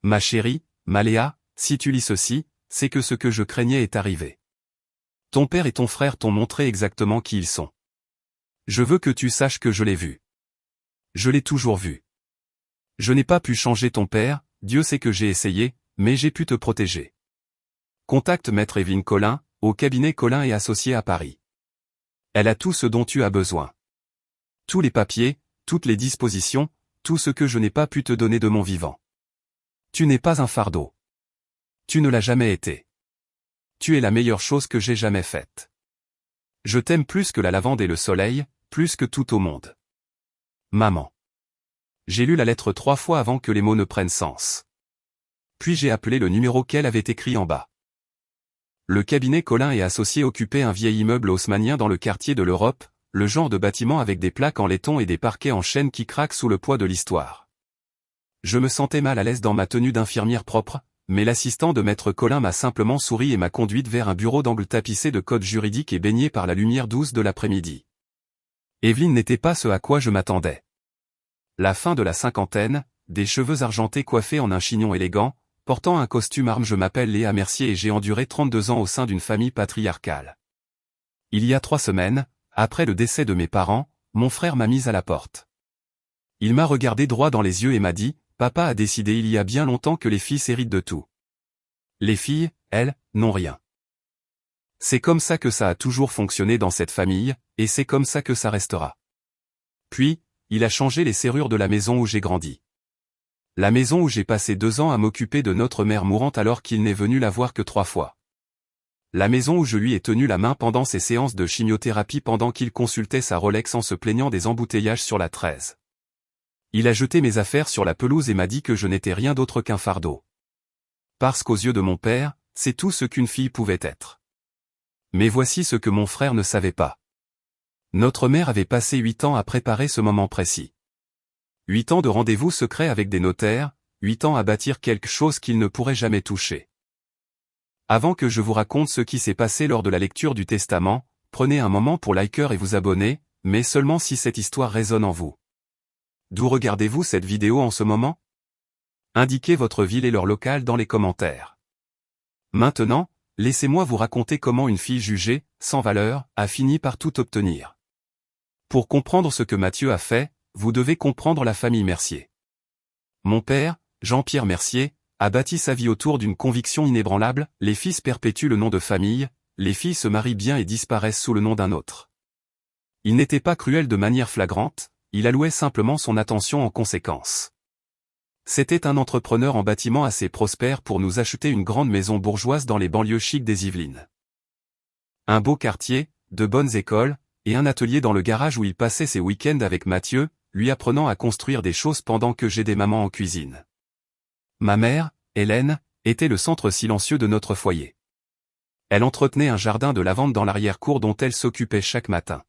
Ma chérie, Maléa, si tu lis ceci, c'est que ce que je craignais est arrivé. Ton père et ton frère t'ont montré exactement qui ils sont. Je veux que tu saches que je l'ai vu. Je l'ai toujours vu. Je n'ai pas pu changer ton père, Dieu sait que j'ai essayé, mais j'ai pu te protéger. Contacte Maître Evelyne Collin, au cabinet Collin et Associés à Paris. Elle a tout ce dont tu as besoin. Tous les papiers, toutes les dispositions, tout ce que je n'ai pas pu te donner de mon vivant. Tu n'es pas un fardeau. Tu ne l'as jamais été. Tu es la meilleure chose que j'ai jamais faite. Je t'aime plus que la lavande et le soleil, plus que tout au monde. Maman. J'ai lu la lettre 3 fois avant que les mots ne prennent sens. Puis j'ai appelé le numéro qu'elle avait écrit en bas. Le cabinet Collin et Associés occupait un vieil immeuble haussmannien dans le quartier de l'Europe, le genre de bâtiment avec des plaques en laiton et des parquets en chêne qui craquent sous le poids de l'histoire. Je me sentais mal à l'aise dans ma tenue d'infirmière propre, mais l'assistant de Maître Collin m'a simplement souri et m'a conduite vers un bureau d'angle tapissé de codes juridiques et baigné par la lumière douce de l'après-midi. Evelyne n'était pas ce à quoi je m'attendais. La fin de la cinquantaine, des cheveux argentés coiffés en un chignon élégant, portant un costume arme. Je m'appelle Léa Mercier et j'ai enduré 32 ans au sein d'une famille patriarcale. Il y a 3 semaines, après le décès de mes parents, mon frère m'a mise à la porte. Il m'a regardé droit dans les yeux et m'a dit, « Papa a décidé il y a bien longtemps que les filles héritent de tout. Les filles, elles, n'ont rien. C'est comme ça que ça a toujours fonctionné dans cette famille, et c'est comme ça que ça restera. » Puis, il a changé les serrures de la maison où j'ai grandi. La maison où j'ai passé 2 ans à m'occuper de notre mère mourante alors qu'il n'est venu la voir que 3 fois. La maison où je lui ai tenu la main pendant ses séances de chimiothérapie pendant qu'il consultait sa Rolex en se plaignant des embouteillages sur la 13. Il a jeté mes affaires sur la pelouse et m'a dit que je n'étais rien d'autre qu'un fardeau. Parce qu'aux yeux de mon père, c'est tout ce qu'une fille pouvait être. Mais voici ce que mon frère ne savait pas. Notre mère avait passé 8 ans à préparer ce moment précis. 8 ans de rendez-vous secrets avec des notaires, 8 ans à bâtir quelque chose qu'il ne pourrait jamais toucher. Avant que je vous raconte ce qui s'est passé lors de la lecture du testament, prenez un moment pour liker et vous abonner, mais seulement si cette histoire résonne en vous. D'où regardez-vous cette vidéo en ce moment? Indiquez votre ville et leur local dans les commentaires. Maintenant, laissez-moi vous raconter comment une fille jugée, sans valeur, a fini par tout obtenir. Pour comprendre ce que Mathieu a fait, vous devez comprendre la famille Mercier. Mon père, Jean-Pierre Mercier, a bâti sa vie autour d'une conviction inébranlable, les fils perpétuent le nom de famille, les filles se marient bien et disparaissent sous le nom d'un autre. Il n'était pas cruel de manière flagrante, il allouait simplement son attention en conséquence. C'était un entrepreneur en bâtiment assez prospère pour nous acheter une grande maison bourgeoise dans les banlieues chics des Yvelines. Un beau quartier, de bonnes écoles, et un atelier dans le garage où il passait ses week-ends avec Mathieu, lui apprenant à construire des choses pendant que j'aidais maman en cuisine. Ma mère, Hélène, était le centre silencieux de notre foyer. Elle entretenait un jardin de lavande dans l'arrière-cour dont elle s'occupait chaque matin.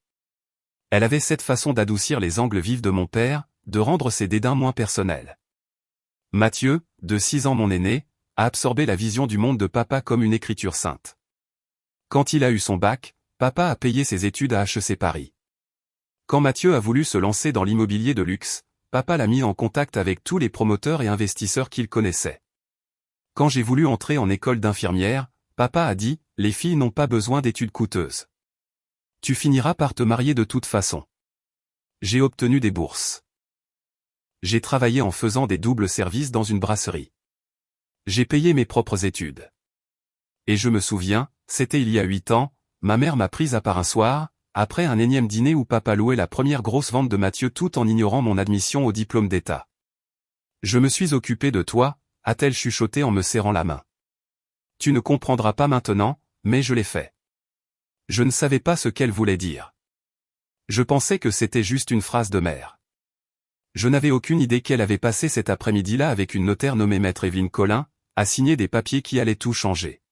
Elle avait cette façon d'adoucir les angles vifs de mon père, de rendre ses dédains moins personnels. Mathieu, de 6 ans mon aîné, a absorbé la vision du monde de papa comme une écriture sainte. Quand il a eu son bac, papa a payé ses études à HEC Paris. Quand Mathieu a voulu se lancer dans l'immobilier de luxe, papa l'a mis en contact avec tous les promoteurs et investisseurs qu'il connaissait. Quand j'ai voulu entrer en école d'infirmière, papa a dit, « Les filles n'ont pas besoin d'études coûteuses. Tu finiras par te marier de toute façon. » J'ai obtenu des bourses. J'ai travaillé en faisant des doubles services dans une brasserie. J'ai payé mes propres études. Et je me souviens, c'était il y a 8 ans, ma mère m'a prise à part un soir, après un énième dîner où papa louait la première grosse vente de Mathieu tout en ignorant mon admission au diplôme d'État. « Je me suis occupé de toi », a-t-elle chuchoté en me serrant la main. « Tu ne comprendras pas maintenant, mais je l'ai fait. » Je ne savais pas ce qu'elle voulait dire. Je pensais que c'était juste une phrase de mère. Je n'avais aucune idée qu'elle avait passé cet après-midi-là avec une notaire nommée Maître Evelyne Collin, à signer des papiers qui allaient tout changer.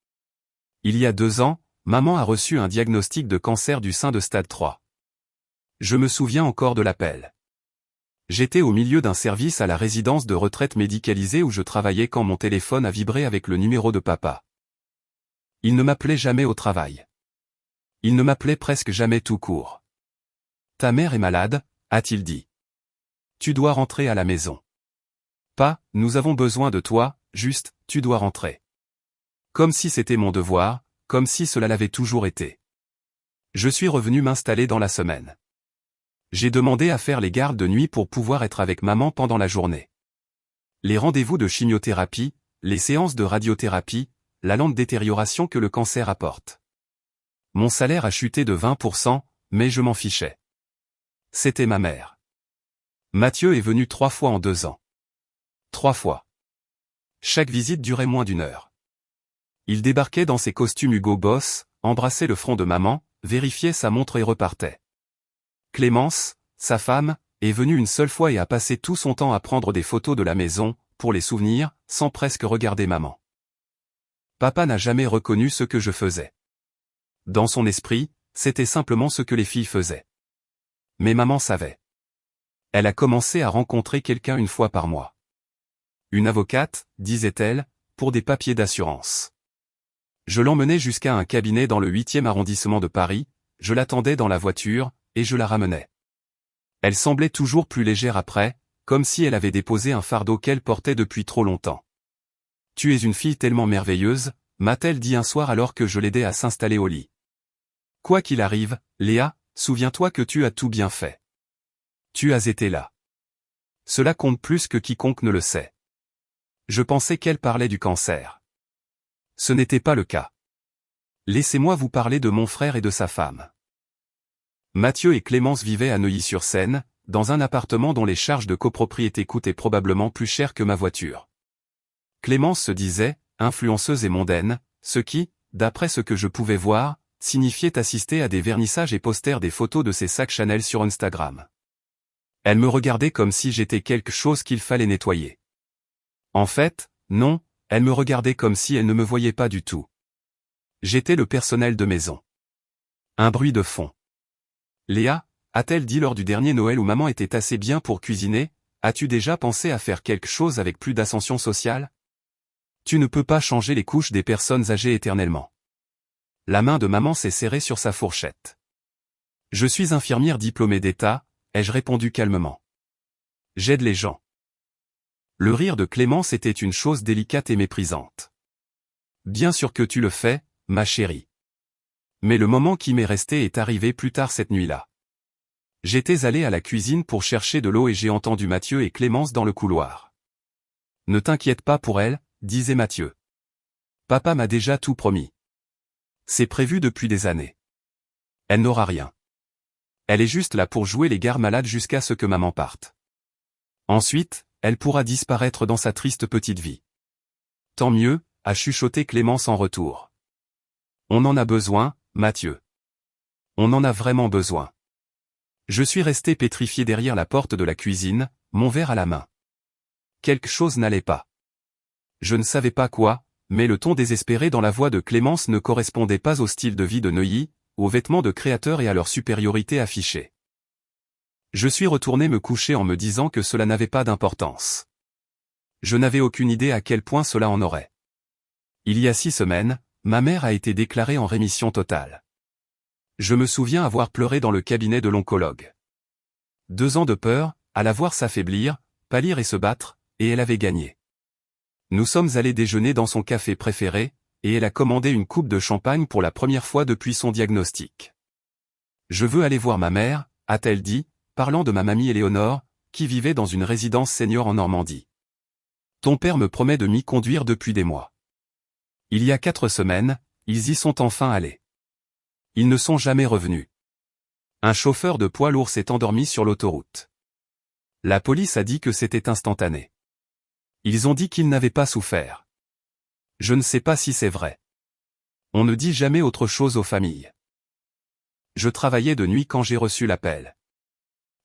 Il y a 2 ans, maman a reçu un diagnostic de cancer du sein de stade 3. Je me souviens encore de l'appel. J'étais au milieu d'un service à la résidence de retraite médicalisée où je travaillais quand mon téléphone a vibré avec le numéro de papa. Il ne m'appelait jamais au travail. Il ne m'appelait presque jamais tout court. « Ta mère est malade », a-t-il dit. « Tu dois rentrer à la maison. »« Pas, nous avons besoin de toi », juste, tu dois rentrer. Comme si c'était mon devoir, comme si cela l'avait toujours été. Je suis revenu m'installer dans la semaine. J'ai demandé à faire les gardes de nuit pour pouvoir être avec maman pendant la journée. Les rendez-vous de chimiothérapie, les séances de radiothérapie, la lente détérioration que le cancer apporte. Mon salaire a chuté de 20%, mais je m'en fichais. C'était ma mère. Mathieu est venu 3 fois en 2 ans. 3 fois. Chaque visite durait moins d'1 heure. Il débarquait dans ses costumes Hugo Boss, embrassait le front de maman, vérifiait sa montre et repartait. Clémence, sa femme, est venue une seule fois et a passé tout son temps à prendre des photos de la maison, pour les souvenirs, sans presque regarder maman. Papa n'a jamais reconnu ce que je faisais. Dans son esprit, c'était simplement ce que les filles faisaient. Mais maman savait. Elle a commencé à rencontrer quelqu'un 1 fois par mois. Une avocate, disait-elle, pour des papiers d'assurance. Je l'emmenais jusqu'à un cabinet dans le 8e arrondissement de Paris, je l'attendais dans la voiture, et je la ramenais. Elle semblait toujours plus légère après, comme si elle avait déposé un fardeau qu'elle portait depuis trop longtemps. « Tu es une fille tellement merveilleuse », m'a-t-elle dit un soir alors que je l'aidais à s'installer au lit. « Quoi qu'il arrive, Léa, souviens-toi que tu as tout bien fait. Tu as été là. Cela compte plus que quiconque ne le sait. » Je pensais qu'elle parlait du cancer. Ce n'était pas le cas. Laissez-moi vous parler de mon frère et de sa femme. Mathieu et Clémence vivaient à Neuilly-sur-Seine, dans un appartement dont les charges de copropriété coûtaient probablement plus cher que ma voiture. Clémence se disait, influenceuse et mondaine, ce qui, d'après ce que je pouvais voir, signifiait assister à des vernissages et poster des photos de ses sacs Chanel sur Instagram. Elle me regardait comme si j'étais quelque chose qu'il fallait nettoyer. En fait, non, elle me regardait comme si elle ne me voyait pas du tout. J'étais le personnel de maison. Un bruit de fond. Léa, a-t-elle dit lors du dernier Noël où maman était assez bien pour cuisiner, as-tu déjà pensé à faire quelque chose avec plus d'ascension sociale? Tu ne peux pas changer les couches des personnes âgées éternellement. La main de maman s'est serrée sur sa fourchette. Je suis infirmière diplômée d'État, ai-je répondu calmement. J'aide les gens. Le rire de Clémence était une chose délicate et méprisante. Bien sûr que tu le fais, ma chérie. Mais le moment qui m'est resté est arrivé plus tard cette nuit-là. J'étais allé à la cuisine pour chercher de l'eau et j'ai entendu Mathieu et Clémence dans le couloir. Ne t'inquiète pas pour elle, disait Mathieu. Papa m'a déjà tout promis. C'est prévu depuis des années. Elle n'aura rien. Elle est juste là pour jouer les gardes malades jusqu'à ce que maman parte. Ensuite, elle pourra disparaître dans sa triste petite vie. Tant mieux, a chuchoté Clémence en retour. On en a besoin, Mathieu. On en a vraiment besoin. Je suis resté pétrifié derrière la porte de la cuisine, mon verre à la main. Quelque chose n'allait pas. Je ne savais pas quoi, mais le ton désespéré dans la voix de Clémence ne correspondait pas au style de vie de Neuilly, aux vêtements de créateurs et à leur supériorité affichée. Je suis retourné me coucher en me disant que cela n'avait pas d'importance. Je n'avais aucune idée à quel point cela en aurait. Il y a 6 semaines, ma mère a été déclarée en rémission totale. Je me souviens avoir pleuré dans le cabinet de l'oncologue. 2 ans de peur, à la voir s'affaiblir, pâlir et se battre, et elle avait gagné. Nous sommes allés déjeuner dans son café préféré, et elle a commandé une coupe de champagne pour la première fois depuis son diagnostic. Je veux aller voir ma mère, a-t-elle dit, parlant de ma mamie Éléonore, qui vivait dans une résidence senior en Normandie. Ton père me promet de m'y conduire depuis des mois. Il y a 4 semaines, ils y sont enfin allés. Ils ne sont jamais revenus. Un chauffeur de poids lourd s'est endormi sur l'autoroute. La police a dit que c'était instantané. Ils ont dit qu'ils n'avaient pas souffert. Je ne sais pas si c'est vrai. On ne dit jamais autre chose aux familles. Je travaillais de nuit quand j'ai reçu l'appel.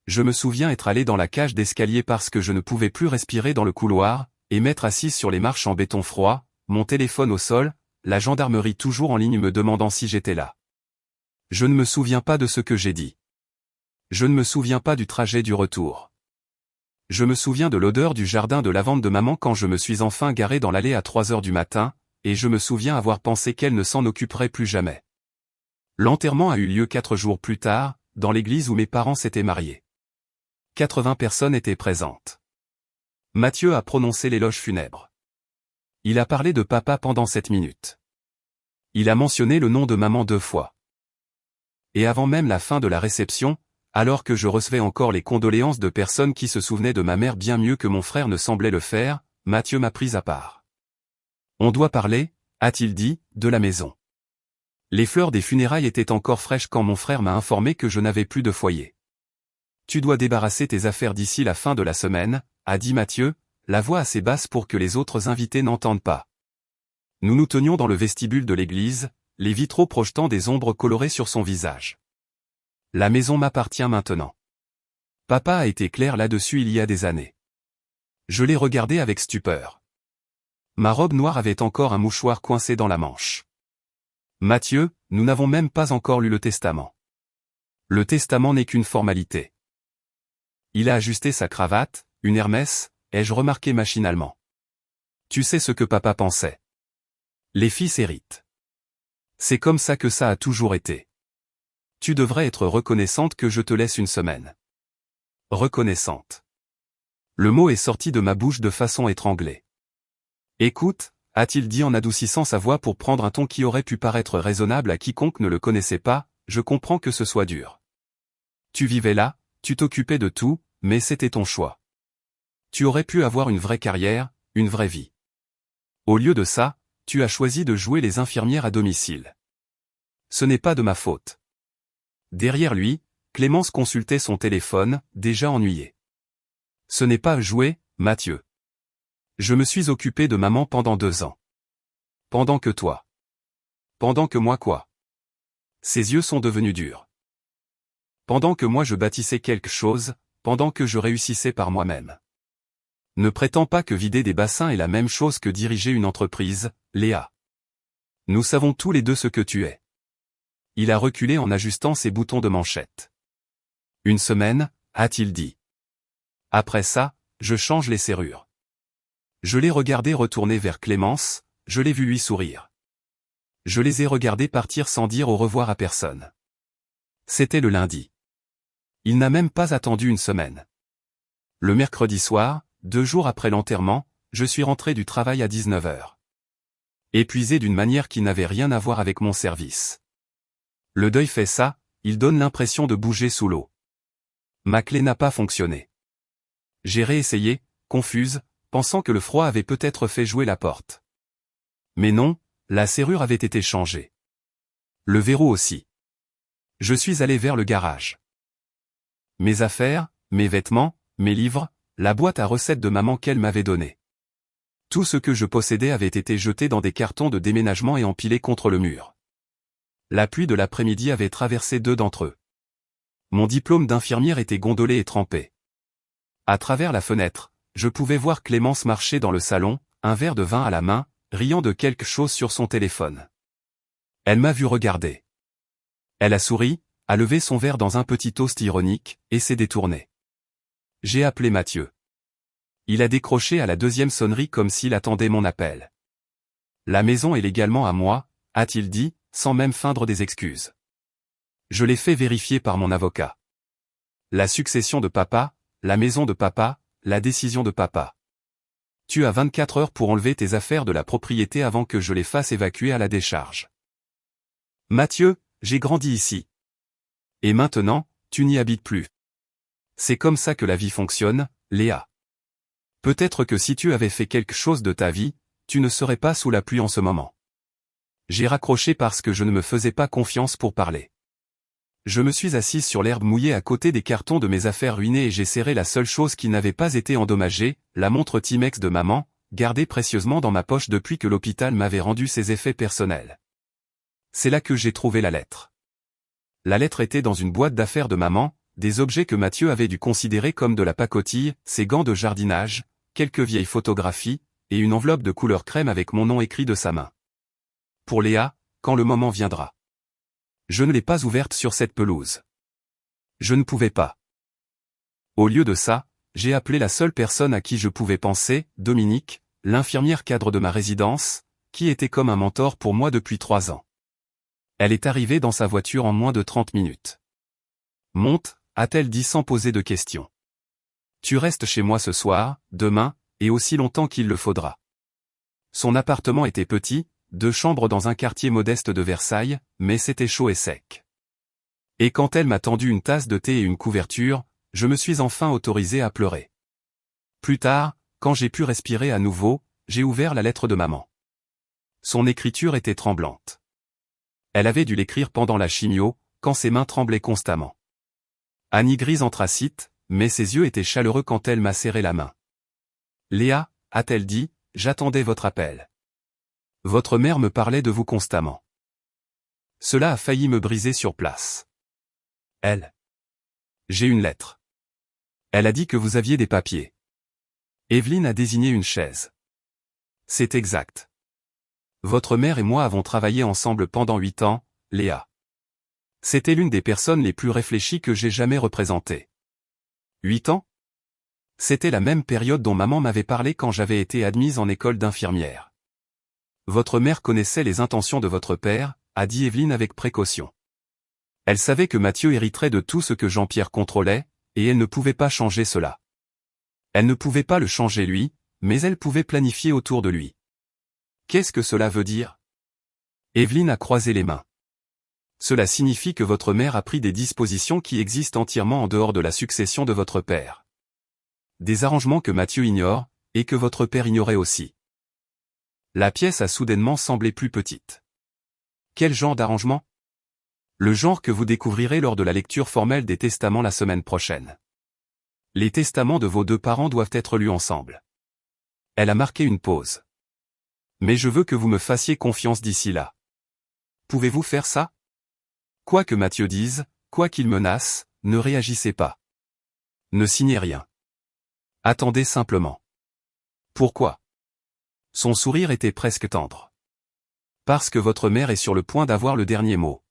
Je me souviens être allé dans la cage d'escalier parce que je ne pouvais plus respirer dans le couloir, et m'être assis sur les marches en béton froid, mon téléphone au sol, la gendarmerie toujours en ligne me demandant si j'étais là. Je ne me souviens pas de ce que j'ai dit. Je ne me souviens pas du trajet du retour. Je me souviens de l'odeur du jardin de lavande de maman quand je me suis enfin garé dans l'allée à 3 heures du matin, et je me souviens avoir pensé qu'elle ne s'en occuperait plus jamais. L'enterrement a eu lieu 4 jours plus tard, dans l'église où mes parents s'étaient mariés. 80 personnes étaient présentes. Mathieu a prononcé l'éloge funèbre. Il a parlé de papa pendant 7 minutes. Il a mentionné le nom de maman 2 fois. Et avant même la fin de la réception, alors que je recevais encore les condoléances de personnes qui se souvenaient de ma mère bien mieux que mon frère ne semblait le faire, Mathieu m'a pris à part. On doit parler, a-t-il dit, de la maison. Les fleurs des funérailles étaient encore fraîches quand mon frère m'a informé que je n'avais plus de foyer. Tu dois débarrasser tes affaires d'ici la fin de la semaine, a dit Mathieu, la voix assez basse pour que les autres invités n'entendent pas. Nous nous tenions dans le vestibule de l'église, les vitraux projetant des ombres colorées sur son visage. La maison m'appartient maintenant. Papa a été clair là-dessus il y a des années. Je l'ai regardé avec stupeur. Ma robe noire avait encore un mouchoir coincé dans la manche. Mathieu, nous n'avons même pas encore lu le testament. Le testament n'est qu'une formalité. Il a ajusté sa cravate, une Hermès, ai-je remarqué machinalement. Tu sais ce que papa pensait. Les fils héritent. C'est comme ça que ça a toujours été. Tu devrais être reconnaissante que je te laisse une semaine. Reconnaissante. Le mot est sorti de ma bouche de façon étranglée. Écoute, a-t-il dit en adoucissant sa voix pour prendre un ton qui aurait pu paraître raisonnable à quiconque ne le connaissait pas, je comprends que ce soit dur. Tu vivais là, tu t'occupais de tout, mais c'était ton choix. Tu aurais pu avoir une vraie carrière, une vraie vie. Au lieu de ça, tu as choisi de jouer les infirmières à domicile. Ce n'est pas de ma faute. Derrière lui, Clémence consultait son téléphone, déjà ennuyée. Ce n'est pas jouer, Mathieu. Je me suis occupé de maman pendant 2 ans. Pendant que toi. Pendant que moi quoi. Ses yeux sont devenus durs. Pendant que moi je bâtissais quelque chose, pendant que je réussissais par moi-même. Ne prétends pas que vider des bassins est la même chose que diriger une entreprise, Léa. Nous savons tous les deux ce que tu es. Il a reculé en ajustant ses boutons de manchette. Une semaine, a-t-il dit. Après ça, je change les serrures. Je l'ai regardé retourner vers Clémence, je l'ai vu lui sourire. Je les ai regardés partir sans dire au revoir à personne. C'était le lundi. Il n'a même pas attendu une semaine. Le mercredi soir, 2 jours après l'enterrement, je suis rentré du travail à 19h. Épuisé d'une manière qui n'avait rien à voir avec mon service. Le deuil fait ça, il donne l'impression de bouger sous l'eau. Ma clé n'a pas fonctionné. J'ai réessayé, confuse, pensant que le froid avait peut-être fait jouer la porte. Mais non, la serrure avait été changée. Le verrou aussi. Je suis allé vers le garage. Mes affaires, mes vêtements, mes livres, la boîte à recettes de maman qu'elle m'avait donnée. Tout ce que je possédais avait été jeté dans des cartons de déménagement et empilé contre le mur. La pluie de l'après-midi avait traversé 2 d'entre eux. Mon diplôme d'infirmière était gondolé et trempé. À travers la fenêtre, je pouvais voir Clémence marcher dans le salon, un verre de vin à la main, riant de quelque chose sur son téléphone. Elle m'a vu regarder. Elle a souri, a levé son verre dans un petit toast ironique, et s'est détournée. J'ai appelé Mathieu. Il a décroché à la 2e sonnerie comme s'il attendait mon appel. La maison est légalement à moi, a-t-il dit, sans même feindre des excuses. Je l'ai fait vérifier par mon avocat. La succession de papa, la maison de papa, la décision de papa. Tu as 24 heures pour enlever tes affaires de la propriété avant que je les fasse évacuer à la décharge. Mathieu, j'ai grandi ici. Et maintenant, tu n'y habites plus. C'est comme ça que la vie fonctionne, Léa. Peut-être que si tu avais fait quelque chose de ta vie, tu ne serais pas sous la pluie en ce moment. J'ai raccroché parce que je ne me faisais pas confiance pour parler. Je me suis assise sur l'herbe mouillée à côté des cartons de mes affaires ruinées et j'ai serré la seule chose qui n'avait pas été endommagée, la montre Timex de maman, gardée précieusement dans ma poche depuis que l'hôpital m'avait rendu ses effets personnels. C'est là que j'ai trouvé la lettre. La lettre était dans une boîte d'affaires de maman, des objets que Mathieu avait dû considérer comme de la pacotille, ses gants de jardinage, quelques vieilles photographies, et une enveloppe de couleur crème avec mon nom écrit de sa main. Pour Léa, quand le moment viendra. Je ne l'ai pas ouverte sur cette pelouse. Je ne pouvais pas. Au lieu de ça, j'ai appelé la seule personne à qui je pouvais penser, Dominique, l'infirmière cadre de ma résidence, qui était comme un mentor pour moi depuis 3 ans. Elle est arrivée dans sa voiture en moins de 30 minutes. Monte, a-t-elle dit sans poser de questions. Tu restes chez moi ce soir, demain, et aussi longtemps qu'il le faudra. Son appartement était petit, 2 chambres dans un quartier modeste de Versailles, mais c'était chaud et sec. Et quand elle m'a tendu une tasse de thé et une couverture, je me suis enfin autorisé à pleurer. Plus tard, quand j'ai pu respirer à nouveau, j'ai ouvert la lettre de maman. Son écriture était tremblante. Elle avait dû l'écrire pendant la chimio, quand ses mains tremblaient constamment. Annie grise anthracite, mais ses yeux étaient chaleureux quand elle m'a serré la main. Léa, a-t-elle dit, j'attendais votre appel. Votre mère me parlait de vous constamment. Cela a failli me briser sur place. Elle. J'ai une lettre. Elle a dit que vous aviez des papiers. Evelyne a désigné une chaise. C'est exact. Votre mère et moi avons travaillé ensemble pendant 8 ans, Léa. C'était l'une des personnes les plus réfléchies que j'ai jamais représentées. 8 ans? C'était la même période dont maman m'avait parlé quand j'avais été admise en école d'infirmière. Votre mère connaissait les intentions de votre père, a dit Evelyne avec précaution. Elle savait que Mathieu hériterait de tout ce que Jean-Pierre contrôlait, et elle ne pouvait pas changer cela. Elle ne pouvait pas le changer lui, mais elle pouvait planifier autour de lui. Qu'est-ce que cela veut dire? Evelyne a croisé les mains. Cela signifie que votre mère a pris des dispositions qui existent entièrement en dehors de la succession de votre père. Des arrangements que Mathieu ignore, et que votre père ignorait aussi. La pièce a soudainement semblé plus petite. Quel genre d'arrangement? Le genre que vous découvrirez lors de la lecture formelle des testaments la semaine prochaine. Les testaments de vos 2 parents doivent être lus ensemble. Elle a marqué une pause. Mais je veux que vous me fassiez confiance d'ici là. Pouvez-vous faire ça? Quoi que Mathieu dise, quoi qu'il menace, ne réagissez pas. Ne signez rien. Attendez simplement. Pourquoi? Son sourire était presque tendre. Parce que votre mère est sur le point d'avoir le dernier mot.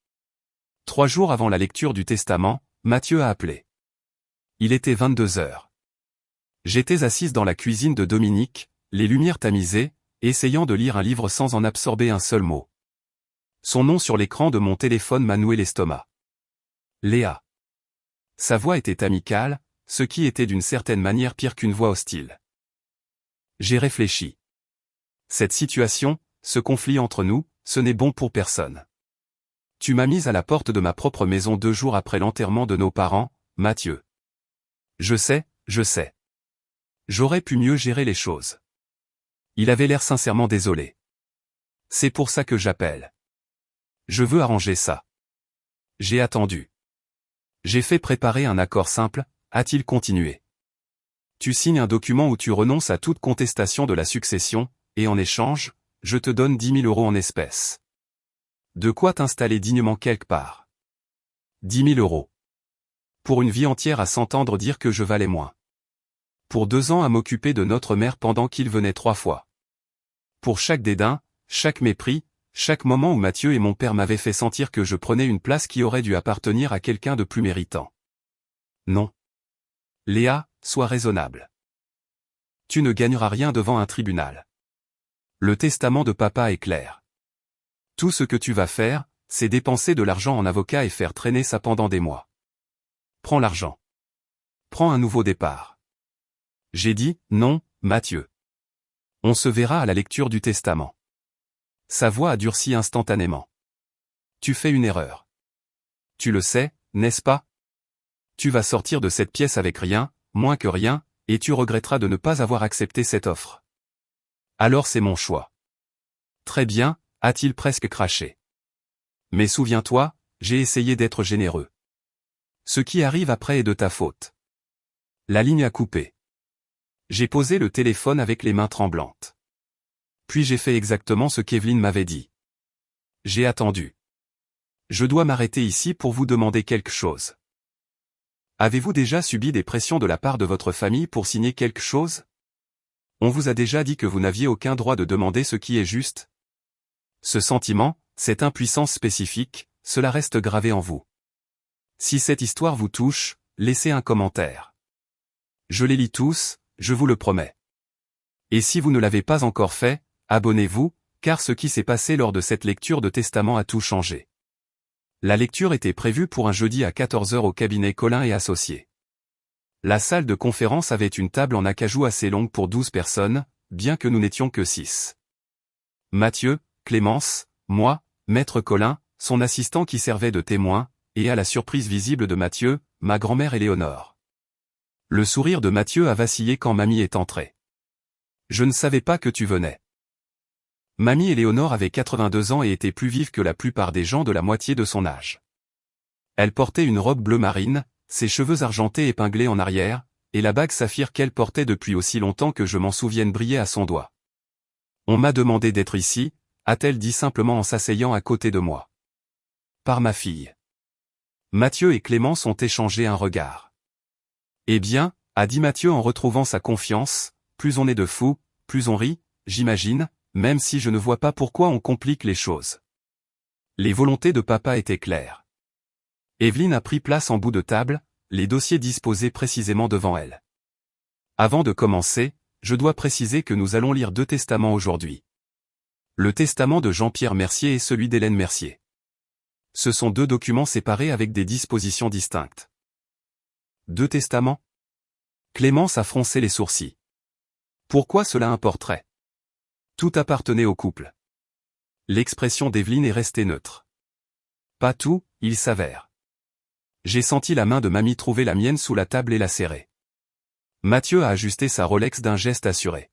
3 jours avant la lecture du testament, Mathieu a appelé. Il était 22 heures. J'étais assise dans la cuisine de Dominique, les lumières tamisées, essayant de lire un livre sans en absorber un seul mot. Son nom sur l'écran de mon téléphone m'a noué l'estomac. Léa. Sa voix était amicale, ce qui était d'une certaine manière pire qu'une voix hostile. J'ai réfléchi. Cette situation, ce conflit entre nous, ce n'est bon pour personne. Tu m'as mise à la porte de ma propre maison 2 jours après l'enterrement de nos parents, Mathieu. Je sais, je sais. J'aurais pu mieux gérer les choses. Il avait l'air sincèrement désolé. C'est pour ça que j'appelle. Je veux arranger ça. J'ai attendu. J'ai fait préparer un accord simple, a-t-il continué. Tu signes un document où tu renonces à toute contestation de la succession, et en échange, je te donne 10 000 € en espèces. De quoi t'installer dignement quelque part. 10 000 €. Pour une vie entière à s'entendre dire que je valais moins. Pour 2 ans à m'occuper de notre mère pendant qu'il venait 3 fois. Pour chaque dédain, chaque mépris, chaque moment où Mathieu et mon père m'avaient fait sentir que je prenais une place qui aurait dû appartenir à quelqu'un de plus méritant. Non. Léa, sois raisonnable. Tu ne gagneras rien devant un tribunal. Le testament de papa est clair. Tout ce que tu vas faire, c'est dépenser de l'argent en avocat et faire traîner ça pendant des mois. Prends l'argent. Prends un nouveau départ. J'ai dit, non, Mathieu. On se verra à la lecture du testament. Sa voix a durci instantanément. Tu fais une erreur. Tu le sais, n'est-ce pas? Tu vas sortir de cette pièce avec rien, moins que rien, et tu regretteras de ne pas avoir accepté cette offre. Alors c'est mon choix. Très bien, a-t-il presque craché. Mais souviens-toi, j'ai essayé d'être généreux. Ce qui arrive après est de ta faute. La ligne a coupé. J'ai posé le téléphone avec les mains tremblantes. Puis j'ai fait exactement ce qu'Evelyne m'avait dit. J'ai attendu. Je dois m'arrêter ici pour vous demander quelque chose. Avez-vous déjà subi des pressions de la part de votre famille pour signer quelque chose? On vous a déjà dit que vous n'aviez aucun droit de demander ce qui est juste? Ce sentiment, cette impuissance spécifique, cela reste gravé en vous. Si cette histoire vous touche, laissez un commentaire. Je les lis tous, je vous le promets. Et si vous ne l'avez pas encore fait, abonnez-vous, car ce qui s'est passé lors de cette lecture de testament a tout changé. La lecture était prévue pour un jeudi à 14 h au cabinet Collin et Associés. La salle de conférence avait une table en acajou assez longue pour 12 personnes, bien que nous n'étions que 6. Mathieu, Clémence, moi, Maître Colin, son assistant qui servait de témoin, et à la surprise visible de Mathieu, ma grand-mère Éléonore. Le sourire de Mathieu a vacillé quand mamie est entrée. Je ne savais pas que tu venais. Mamie Éléonore avait 82 ans et était plus vive que la plupart des gens de la moitié de son âge. Elle portait une robe bleu marine, ses cheveux argentés épinglés en arrière, et la bague saphir qu'elle portait depuis aussi longtemps que je m'en souvienne brillait à son doigt. On m'a demandé d'être ici, a-t-elle dit simplement en s'asseyant à côté de moi. Par ma fille. Mathieu et Clémence ont échangé un regard. Eh bien, a dit Mathieu en retrouvant sa confiance, plus on est de fous, plus on rit, j'imagine, même si je ne vois pas pourquoi on complique les choses. Les volontés de papa étaient claires. Evelyne a pris place en bout de table, les dossiers disposés précisément devant elle. Avant de commencer, je dois préciser que nous allons lire 2 testaments aujourd'hui. Le testament de Jean-Pierre Mercier et celui d'Hélène Mercier. Ce sont 2 documents séparés avec des dispositions distinctes. 2 testaments? Clémence a froncé les sourcils. Pourquoi cela importerait? Tout appartenait au couple. L'expression d'Evelyne est restée neutre. Pas tout, il s'avère. J'ai senti la main de mamie trouver la mienne sous la table et la serrer. Mathieu a ajusté sa Rolex d'un geste assuré.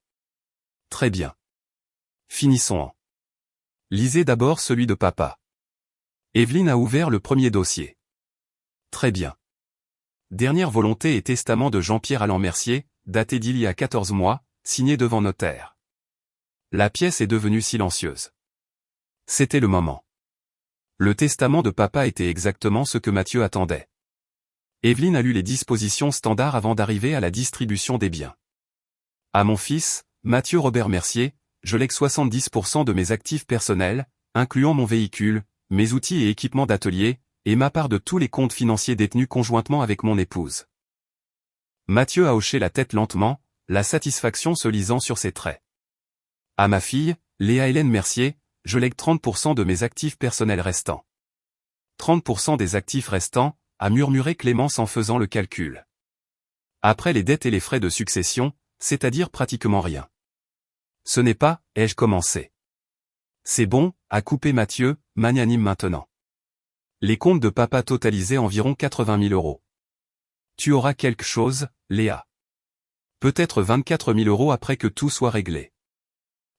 Très bien. Finissons-en. Lisez d'abord celui de papa. Evelyne a ouvert le premier dossier. Très bien. Dernière volonté et testament de Jean-Pierre Allan Mercier, daté d'il y a 14 mois, signé devant notaire. La pièce est devenue silencieuse. C'était le moment. Le testament de papa était exactement ce que Mathieu attendait. Evelyne a lu les dispositions standards avant d'arriver à la distribution des biens. À mon fils, Mathieu Robert Mercier, je lègue 70% de mes actifs personnels, incluant mon véhicule, mes outils et équipements d'atelier, et ma part de tous les comptes financiers détenus conjointement avec mon épouse. Mathieu a hoché la tête lentement, la satisfaction se lisant sur ses traits. À ma fille, Léa Hélène Mercier, je lègue 30% de mes actifs personnels restants. 30% des actifs restants, a murmuré Clémence en faisant le calcul. Après les dettes et les frais de succession, c'est-à-dire pratiquement rien. Ce n'est pas, ai-je commencé. C'est bon, a coupé Mathieu, magnanime maintenant. Les comptes de papa totalisaient environ 80 000 euros. Tu auras quelque chose, Léa. Peut-être 24 000 euros après que tout soit réglé.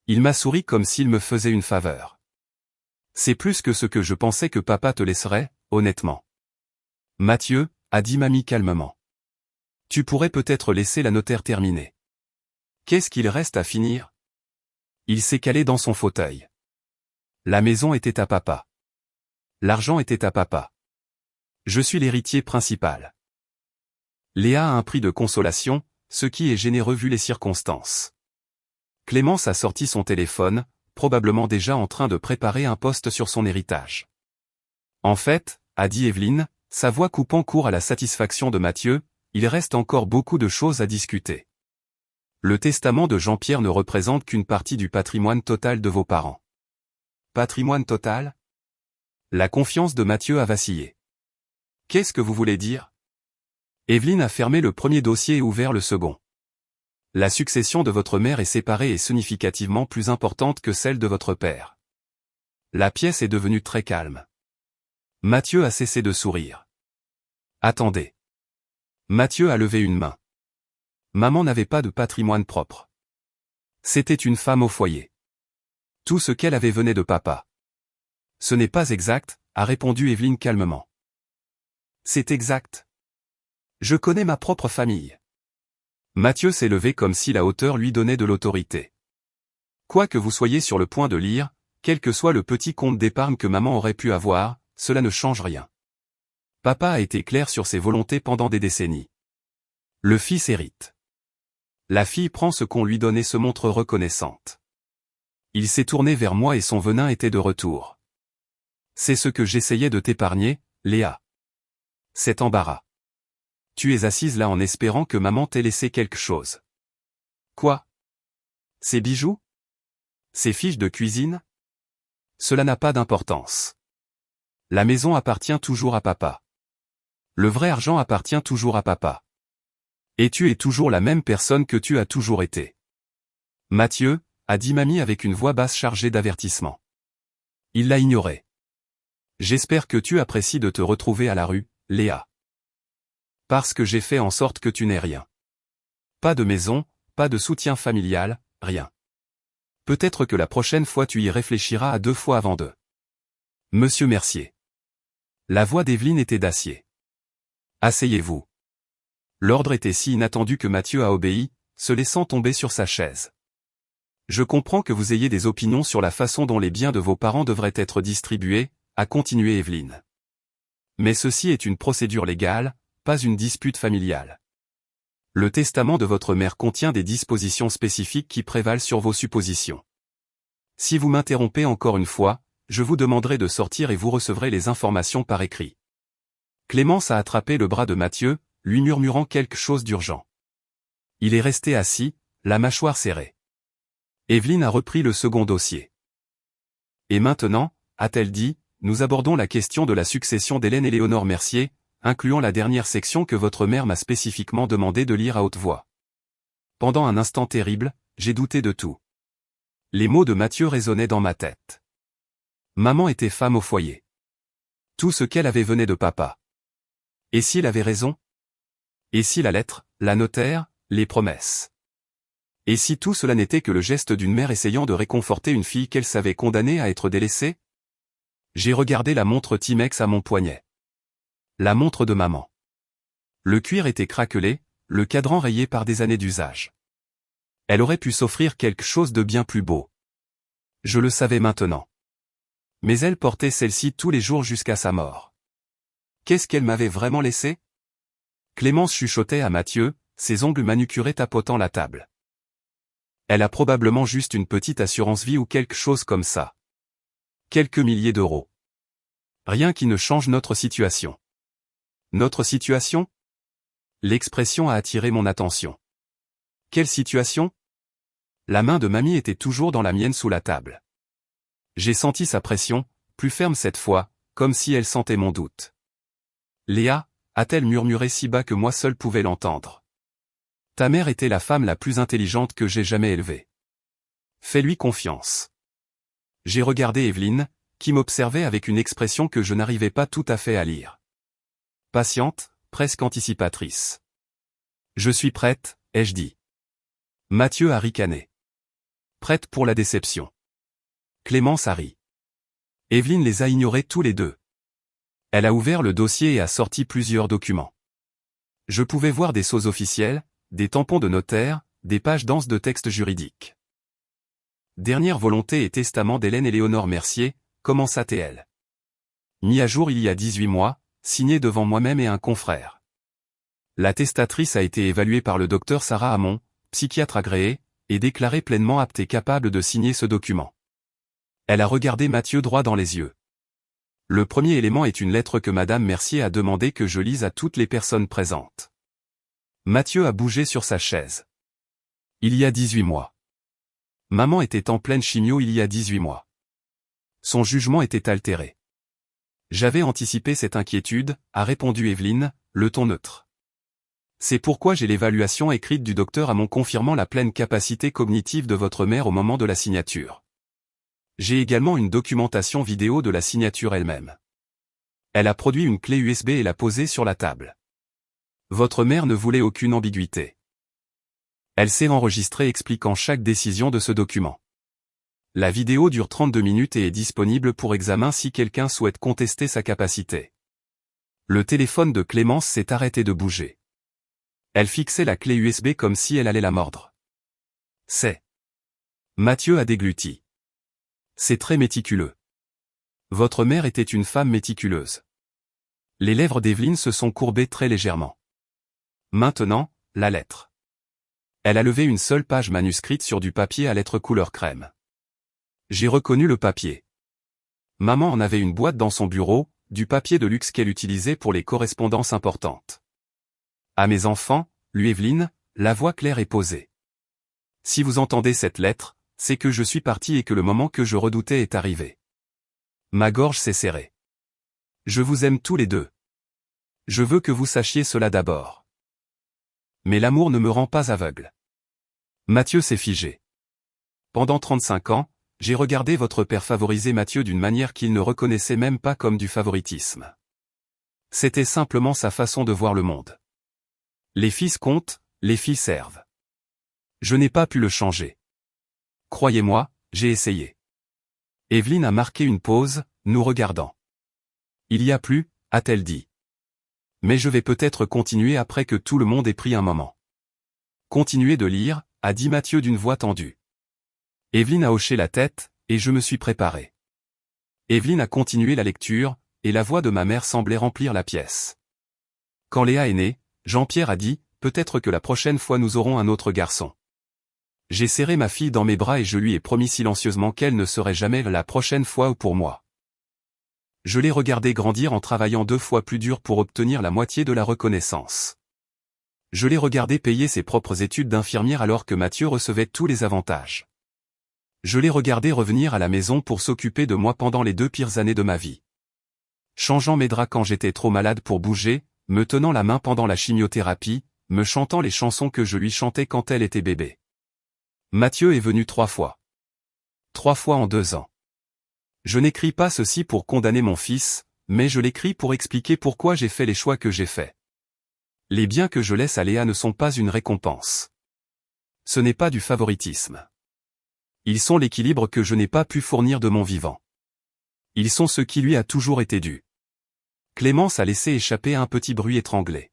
Il m'a souri comme s'il me faisait une faveur. C'est plus que ce que je pensais que papa te laisserait, honnêtement. Mathieu, a dit mamie calmement. Tu pourrais peut-être laisser la notaire terminer. Qu'est-ce qu'il reste à finir? Il s'est calé dans son fauteuil. La maison était à papa. L'argent était à papa. Je suis l'héritier principal. Léa a un prix de consolation, ce qui est généreux vu les circonstances. Clémence a sorti son téléphone, probablement déjà en train de préparer un post sur son héritage. En fait, a dit Evelyne, sa voix coupant court à la satisfaction de Mathieu, il reste encore beaucoup de choses à discuter. Le testament de Jean-Pierre ne représente qu'une partie du patrimoine total de vos parents. Patrimoine total? La confiance de Mathieu a vacillé. Qu'est-ce que vous voulez dire? Evelyne a fermé le premier dossier et ouvert le second. La succession de votre mère est séparée et significativement plus importante que celle de votre père. La pièce est devenue très calme. Mathieu a cessé de sourire. Attendez. Mathieu a levé une main. Maman n'avait pas de patrimoine propre. C'était une femme au foyer. Tout ce qu'elle avait venait de papa. Ce n'est pas exact, a répondu Evelyne calmement. C'est exact. Je connais ma propre famille. Mathieu s'est levé comme si la hauteur lui donnait de l'autorité. Quoi que vous soyez sur le point de lire, quel que soit le petit compte d'épargne que maman aurait pu avoir, cela ne change rien. Papa a été clair sur ses volontés pendant des décennies. Le fils hérite. La fille prend ce qu'on lui donne et se montre reconnaissante. Il s'est tourné vers moi et son venin était de retour. C'est ce que j'essayais de t'épargner, Léa. Cet embarras. Tu es assise là en espérant que maman t'ait laissé quelque chose. Quoi? Ces bijoux? Ces fiches de cuisine? Cela n'a pas d'importance. La maison appartient toujours à papa. Le vrai argent appartient toujours à papa. Et tu es toujours la même personne que tu as toujours été. Mathieu, a dit mamie avec une voix basse chargée d'avertissement. Il l'a ignoré. J'espère que tu apprécies de te retrouver à la rue, Léa. Parce que j'ai fait en sorte que tu n'aies rien. Pas de maison, pas de soutien familial, rien. Peut-être que la prochaine fois tu y réfléchiras à 2 fois avant de. Monsieur Mercier. La voix d'Evelyne était d'acier. Asseyez-vous. L'ordre était si inattendu que Mathieu a obéi, se laissant tomber sur sa chaise. Je comprends que vous ayez des opinions sur la façon dont les biens de vos parents devraient être distribués, a continué Evelyne. Mais ceci est une procédure légale, pas une dispute familiale. Le testament de votre mère contient des dispositions spécifiques qui prévalent sur vos suppositions. Si vous m'interrompez encore une fois, je vous demanderai de sortir et vous recevrez les informations par écrit. Clémence a attrapé le bras de Mathieu, lui murmurant quelque chose d'urgent. Il est resté assis, la mâchoire serrée. Evelyne a repris le second dossier. Et maintenant, a-t-elle dit, nous abordons la question de la succession d'Hélène Éléonore Mercier, incluant la dernière section que votre mère m'a spécifiquement demandé de lire à haute voix. Pendant un instant terrible, j'ai douté de tout. Les mots de Mathieu résonnaient dans ma tête. Maman était femme au foyer. Tout ce qu'elle avait venait de papa. Et s'il avait raison? Et si la lettre, la notaire, les promesses? Et si tout cela n'était que le geste d'une mère essayant de réconforter une fille qu'elle savait condamnée à être délaissée? J'ai regardé la montre Timex à mon poignet. La montre de maman. Le cuir était craquelé, le cadran rayé par des années d'usage. Elle aurait pu s'offrir quelque chose de bien plus beau. Je le savais maintenant. Mais elle portait celle-ci tous les jours jusqu'à sa mort. Qu'est-ce qu'elle m'avait vraiment laissé? Clémence chuchotait à Mathieu, ses ongles manucurés tapotant la table. Elle a probablement juste une petite assurance vie ou quelque chose comme ça. Quelques milliers d'euros. Rien qui ne change notre situation. Notre situation? L'expression a attiré mon attention. Quelle situation? La main de mamie était toujours dans la mienne sous la table. J'ai senti sa pression, plus ferme cette fois, comme si elle sentait mon doute. Léa, a-t-elle murmuré si bas que moi seul pouvais l'entendre. Ta mère était la femme la plus intelligente que j'ai jamais élevée. Fais-lui confiance. J'ai regardé Evelyne, qui m'observait avec une expression que je n'arrivais pas tout à fait à lire. Patiente, presque anticipatrice. Je suis prête, ai-je dit. Mathieu a ricané. Prête pour la déception. Clémence a ri. Evelyne les a ignorés tous les deux. Elle a ouvert le dossier et a sorti plusieurs documents. Je pouvais voir des sceaux officiels, des tampons de notaire, des pages denses de textes juridiques. Dernière volonté et testament d'Hélène Éléonore Mercier, commença-t-elle. Mis à jour il y a 18 mois, signé devant moi-même et un confrère. La testatrice a été évaluée par le docteur Sarah Hamon, psychiatre agréé, et déclarée pleinement apte et capable de signer ce document. Elle a regardé Mathieu droit dans les yeux. Le premier élément est une lettre que Madame Mercier a demandé que je lise à toutes les personnes présentes. Mathieu a bougé sur sa chaise. Il y a 18 mois. Maman était en pleine chimio il y a 18 mois. Son jugement était altéré. J'avais anticipé cette inquiétude, a répondu Evelyne, le ton neutre. C'est pourquoi j'ai l'évaluation écrite du docteur Hamon confirmant la pleine capacité cognitive de votre mère au moment de la signature. J'ai également une documentation vidéo de la signature elle-même. Elle a produit une clé USB et l'a posée sur la table. Votre mère ne voulait aucune ambiguïté. Elle s'est enregistrée expliquant chaque décision de ce document. La vidéo dure 32 minutes et est disponible pour examen si quelqu'un souhaite contester sa capacité. Le téléphone de Clémence s'est arrêté de bouger. Elle fixait la clé USB comme si elle allait la mordre. C'est. Mathieu a dégluti. C'est très méticuleux. Votre mère était une femme méticuleuse. Les lèvres d'Evelyne se sont courbées très légèrement. Maintenant, la lettre. Elle a levé une seule page manuscrite sur du papier à lettres couleur crème. J'ai reconnu le papier. Maman en avait une boîte dans son bureau, du papier de luxe qu'elle utilisait pour les correspondances importantes. À mes enfants, lui Evelyne, la voix claire et posée. Si vous entendez cette lettre, c'est que je suis parti et que le moment que je redoutais est arrivé. Ma gorge s'est serrée. Je vous aime tous les deux. Je veux que vous sachiez cela d'abord. Mais l'amour ne me rend pas aveugle. Mathieu s'est figé. pendant 35 ans, j'ai regardé votre père favoriser Mathieu d'une manière qu'il ne reconnaissait même pas comme du favoritisme. C'était simplement sa façon de voir le monde. Les fils comptent, les filles servent. Je n'ai pas pu le changer. Croyez-moi, j'ai essayé. Evelyne a marqué une pause, nous regardant. Il y a plus, a-t-elle dit. Mais je vais peut-être continuer après que tout le monde ait pris un moment. Continuez de lire, a dit Mathieu d'une voix tendue. Evelyne a hoché la tête, et je me suis préparé. Evelyne a continué la lecture, et la voix de ma mère semblait remplir la pièce. Quand Léa est née, Jean-Pierre a dit, peut-être que la prochaine fois nous aurons un autre garçon. J'ai serré ma fille dans mes bras et je lui ai promis silencieusement qu'elle ne serait jamais la prochaine fois pour moi. Je l'ai regardée grandir en travaillant 2 fois plus dur pour obtenir la moitié de la reconnaissance. Je l'ai regardée payer ses propres études d'infirmière alors que Mathieu recevait tous les avantages. Je l'ai regardée revenir à la maison pour s'occuper de moi pendant les 2 pires années de ma vie. Changeant mes draps quand j'étais trop malade pour bouger, me tenant la main pendant la chimiothérapie, me chantant les chansons que je lui chantais quand elle était bébé. Mathieu est venu 3 fois. 3 fois en 2 ans. Je n'écris pas ceci pour condamner mon fils, mais je l'écris pour expliquer pourquoi j'ai fait les choix que j'ai faits. Les biens que je laisse à Léa ne sont pas une récompense. Ce n'est pas du favoritisme. Ils sont l'équilibre que je n'ai pas pu fournir de mon vivant. Ils sont ce qui lui a toujours été dû. Clémence a laissé échapper un petit bruit étranglé.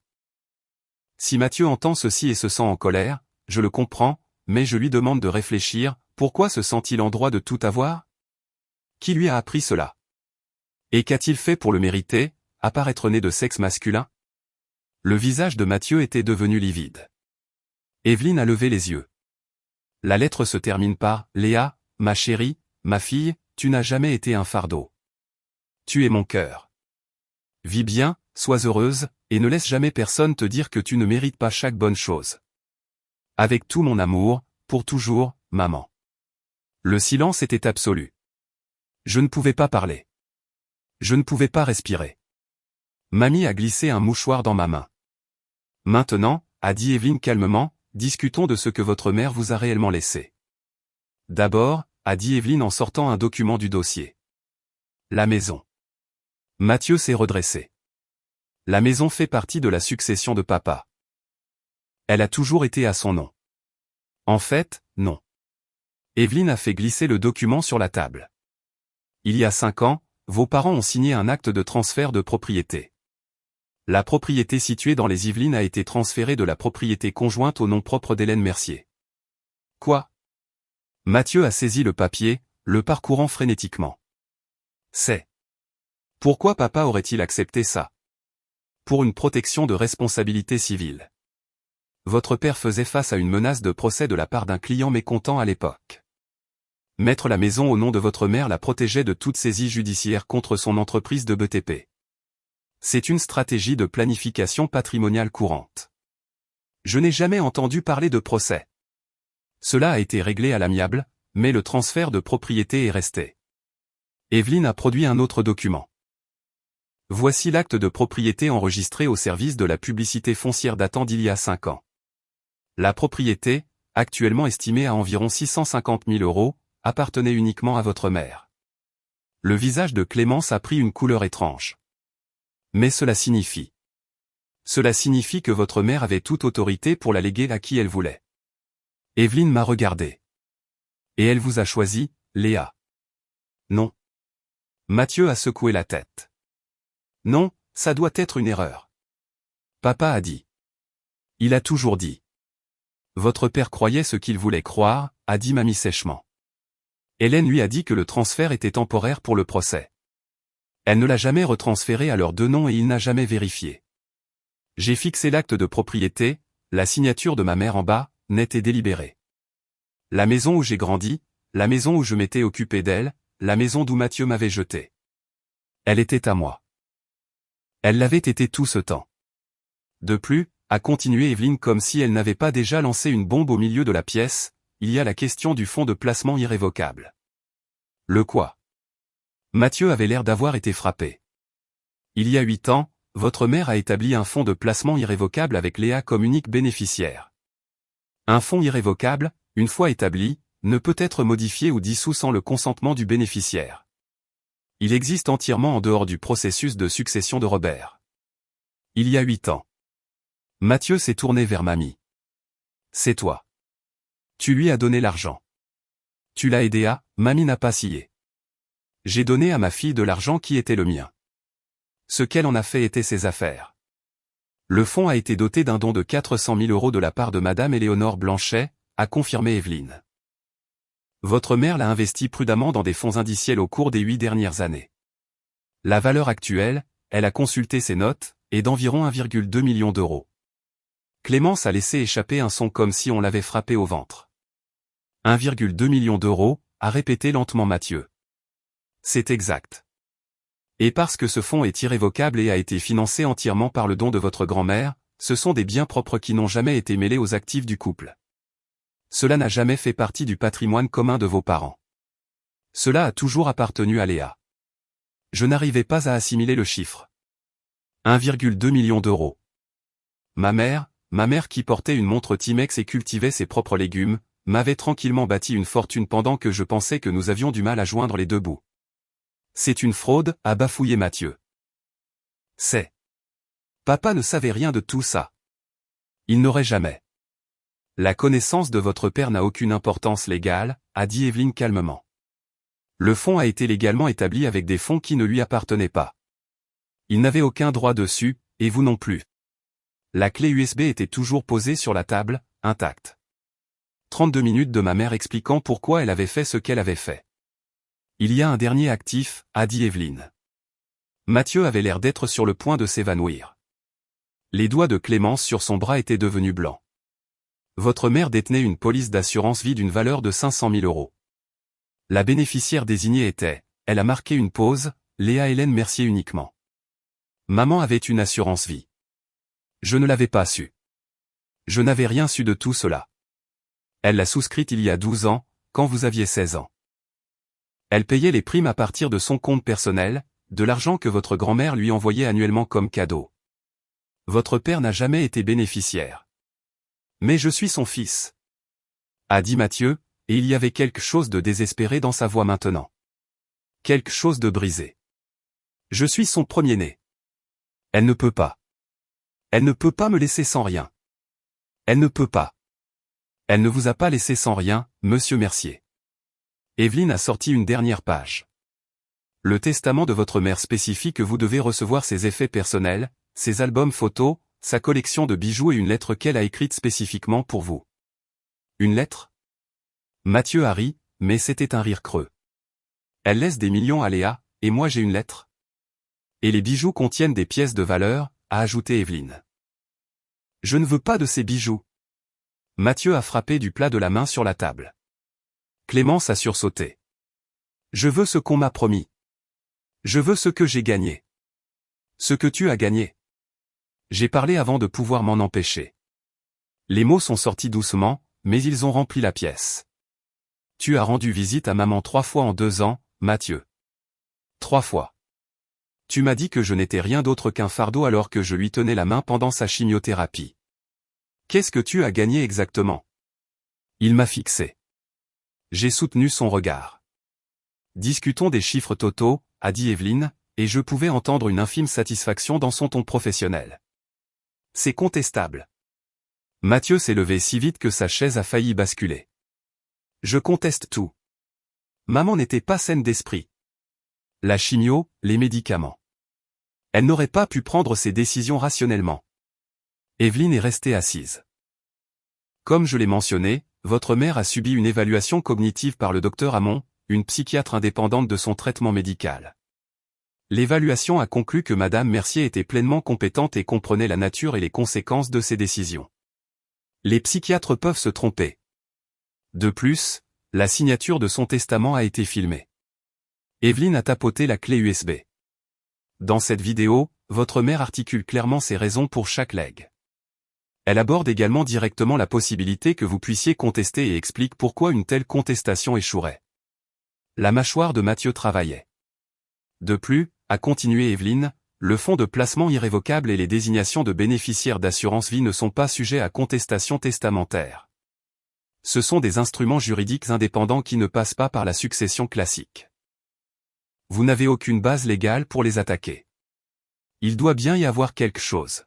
Si Mathieu entend ceci et se sent en colère, je le comprends, mais je lui demande de réfléchir, pourquoi se sent-il en droit de tout avoir? Qui lui a appris cela? Et qu'a-t-il fait pour le mériter, à part être né de sexe masculin? Le visage de Mathieu était devenu livide. Evelyne a levé les yeux. La lettre se termine par « Léa, ma chérie, ma fille, tu n'as jamais été un fardeau. Tu es mon cœur. Vis bien, sois heureuse, et ne laisse jamais personne te dire que tu ne mérites pas chaque bonne chose. Avec tout mon amour, pour toujours, maman. » Le silence était absolu. Je ne pouvais pas parler. Je ne pouvais pas respirer. Mamie a glissé un mouchoir dans ma main. Maintenant, a dit Evelyne calmement, discutons de ce que votre mère vous a réellement laissé. D'abord, a dit Evelyne en sortant un document du dossier. La maison. Mathieu s'est redressé. La maison fait partie de la succession de papa. Elle a toujours été à son nom. En fait, non. Evelyne a fait glisser le document sur la table. Il y a 5 ans, vos parents ont signé un acte de transfert de propriété. La propriété située dans les Yvelines a été transférée de la propriété conjointe au nom propre d'Hélène Mercier. Quoi? Mathieu a saisi le papier, le parcourant frénétiquement. C'est. Pourquoi papa aurait-il accepté ça? Pour une protection de responsabilité civile. Votre père faisait face à une menace de procès de la part d'un client mécontent à l'époque. Mettre la maison au nom de votre mère la protégeait de toute saisie judiciaire contre son entreprise de BTP. C'est une stratégie de planification patrimoniale courante. Je n'ai jamais entendu parler de procès. Cela a été réglé à l'amiable, mais le transfert de propriété est resté. Evelyne a produit un autre document. Voici l'acte de propriété enregistré au service de la publicité foncière datant d'il y a 5 ans. La propriété, actuellement estimée à environ 650 000 €, appartenait uniquement à votre mère. Le visage de Clémence a pris une couleur étrange. Mais cela signifie. Cela signifie que votre mère avait toute autorité pour la léguer à qui elle voulait. Evelyne m'a regardé. Et elle vous a choisi, Léa. Non. Mathieu a secoué la tête. Non, ça doit être une erreur. Papa a dit. Il a toujours dit. Votre père croyait ce qu'il voulait croire, a dit mamie sèchement. Hélène lui a dit que le transfert était temporaire pour le procès. Elle ne l'a jamais retransféré à leurs 2 noms et il n'a jamais vérifié. J'ai fixé l'acte de propriété, la signature de ma mère en bas, nette et délibérée. La maison où j'ai grandi, la maison où je m'étais occupé d'elle, la maison d'où Mathieu m'avait jeté. Elle était à moi. Elle l'avait été tout ce temps. De plus, a continué Evelyne comme si elle n'avait pas déjà lancé une bombe au milieu de la pièce, il y a la question du fonds de placement irrévocable. Le quoi? Mathieu avait l'air d'avoir été frappé. Il y a 8 ans, votre mère a établi un fonds de placement irrévocable avec Léa comme unique bénéficiaire. Un fonds irrévocable, une fois établi, ne peut être modifié ou dissous sans le consentement du bénéficiaire. Il existe entièrement en dehors du processus de succession de Robert. Il y a 8 ans. Mathieu s'est tourné vers mamie. C'est toi. Tu lui as donné l'argent. Tu l'as aidé à, mamie n'a pas scié. J'ai donné à ma fille de l'argent qui était le mien. Ce qu'elle en a fait était ses affaires. Le fonds a été doté d'un don de 400 000 € de la part de Madame Éléonore Blanchet, a confirmé Evelyne. Votre mère l'a investi prudemment dans des fonds indiciels au cours des 8 dernières années. La valeur actuelle, elle a consulté ses notes, est d'environ 1,2 million d'euros. Clémence a laissé échapper un son comme si on l'avait frappé au ventre. 1,2 million d'euros, a répété lentement Mathieu. C'est exact. Et parce que ce fonds est irrévocable et a été financé entièrement par le don de votre grand-mère, ce sont des biens propres qui n'ont jamais été mêlés aux actifs du couple. Cela n'a jamais fait partie du patrimoine commun de vos parents. Cela a toujours appartenu à Léa. Je n'arrivais pas à assimiler le chiffre. 1,2 million d'euros. Ma mère qui portait une montre Timex et cultivait ses propres légumes, m'avait tranquillement bâti une fortune pendant que je pensais que nous avions du mal à joindre les deux bouts. C'est une fraude, a bafouillé Mathieu. C'est. Papa ne savait rien de tout ça. Il n'aurait jamais. La connaissance de votre père n'a aucune importance légale, a dit Evelyne calmement. Le fonds a été légalement établi avec des fonds qui ne lui appartenaient pas. Il n'avait aucun droit dessus, et vous non plus. La clé USB était toujours posée sur la table, intacte. 32 minutes de ma mère expliquant pourquoi elle avait fait ce qu'elle avait fait. Il y a un dernier actif, a dit Evelyne. Mathieu avait l'air d'être sur le point de s'évanouir. Les doigts de Clémence sur son bras étaient devenus blancs. Votre mère détenait une police d'assurance vie d'une valeur de 500 000 €. La bénéficiaire désignée était, elle a marqué une pause, Léa Hélène Mercier uniquement. Maman avait une assurance vie. Je ne l'avais pas su. Je n'avais rien su de tout cela. Elle l'a souscrite il y a 12 ans, quand vous aviez 16 ans. Elle payait les primes à partir de son compte personnel, de l'argent que votre grand-mère lui envoyait annuellement comme cadeau. Votre père n'a jamais été bénéficiaire. Mais je suis son fils, a dit Mathieu, et il y avait quelque chose de désespéré dans sa voix maintenant. Quelque chose de brisé. Je suis son premier-né. Elle ne peut pas. Elle ne peut pas me laisser sans rien. Elle ne peut pas. Elle ne vous a pas laissé sans rien, monsieur Mercier. Evelyne a sorti une dernière page. Le testament de votre mère spécifie que vous devez recevoir ses effets personnels, ses albums photos, sa collection de bijoux et une lettre qu'elle a écrite spécifiquement pour vous. Une lettre ? Mathieu a ri, mais c'était un rire creux. Elle laisse des millions à Léa, et moi j'ai une lettre. Et les bijoux contiennent des pièces de valeur, a ajouté Evelyne. Je ne veux pas de ces bijoux. Mathieu a frappé du plat de la main sur la table. Clémence a sursauté. Je veux ce qu'on m'a promis. Je veux ce que j'ai gagné. Ce que tu as gagné. J'ai parlé avant de pouvoir m'en empêcher. Les mots sont sortis doucement, mais ils ont rempli la pièce. Tu as rendu visite à maman 3 fois en 2 ans, Mathieu. 3 fois. Tu m'as dit que je n'étais rien d'autre qu'un fardeau alors que je lui tenais la main pendant sa chimiothérapie. Qu'est-ce que tu as gagné exactement ? Il m'a fixé. J'ai soutenu son regard. Discutons des chiffres totaux, a dit Evelyne, et je pouvais entendre une infime satisfaction dans son ton professionnel. C'est contestable. Mathieu s'est levé si vite que sa chaise a failli basculer. Je conteste tout. Maman n'était pas saine d'esprit. La chimio, les médicaments. Elle n'aurait pas pu prendre ses décisions rationnellement. Evelyne est restée assise. Comme je l'ai mentionné, votre mère a subi une évaluation cognitive par le docteur Hamon, une psychiatre indépendante de son traitement médical. L'évaluation a conclu que Madame Mercier était pleinement compétente et comprenait la nature et les conséquences de ses décisions. Les psychiatres peuvent se tromper. De plus, la signature de son testament a été filmée. Evelyne a tapoté la clé USB. Dans cette vidéo, votre mère articule clairement ses raisons pour chaque legs. Elle aborde également directement la possibilité que vous puissiez contester et explique pourquoi une telle contestation échouerait. La mâchoire de Mathieu travaillait. De plus, a continué Evelyne, le fonds de placement irrévocable et les désignations de bénéficiaires d'assurance vie ne sont pas sujets à contestation testamentaire. Ce sont des instruments juridiques indépendants qui ne passent pas par la succession classique. Vous n'avez aucune base légale pour les attaquer. Il doit bien y avoir quelque chose.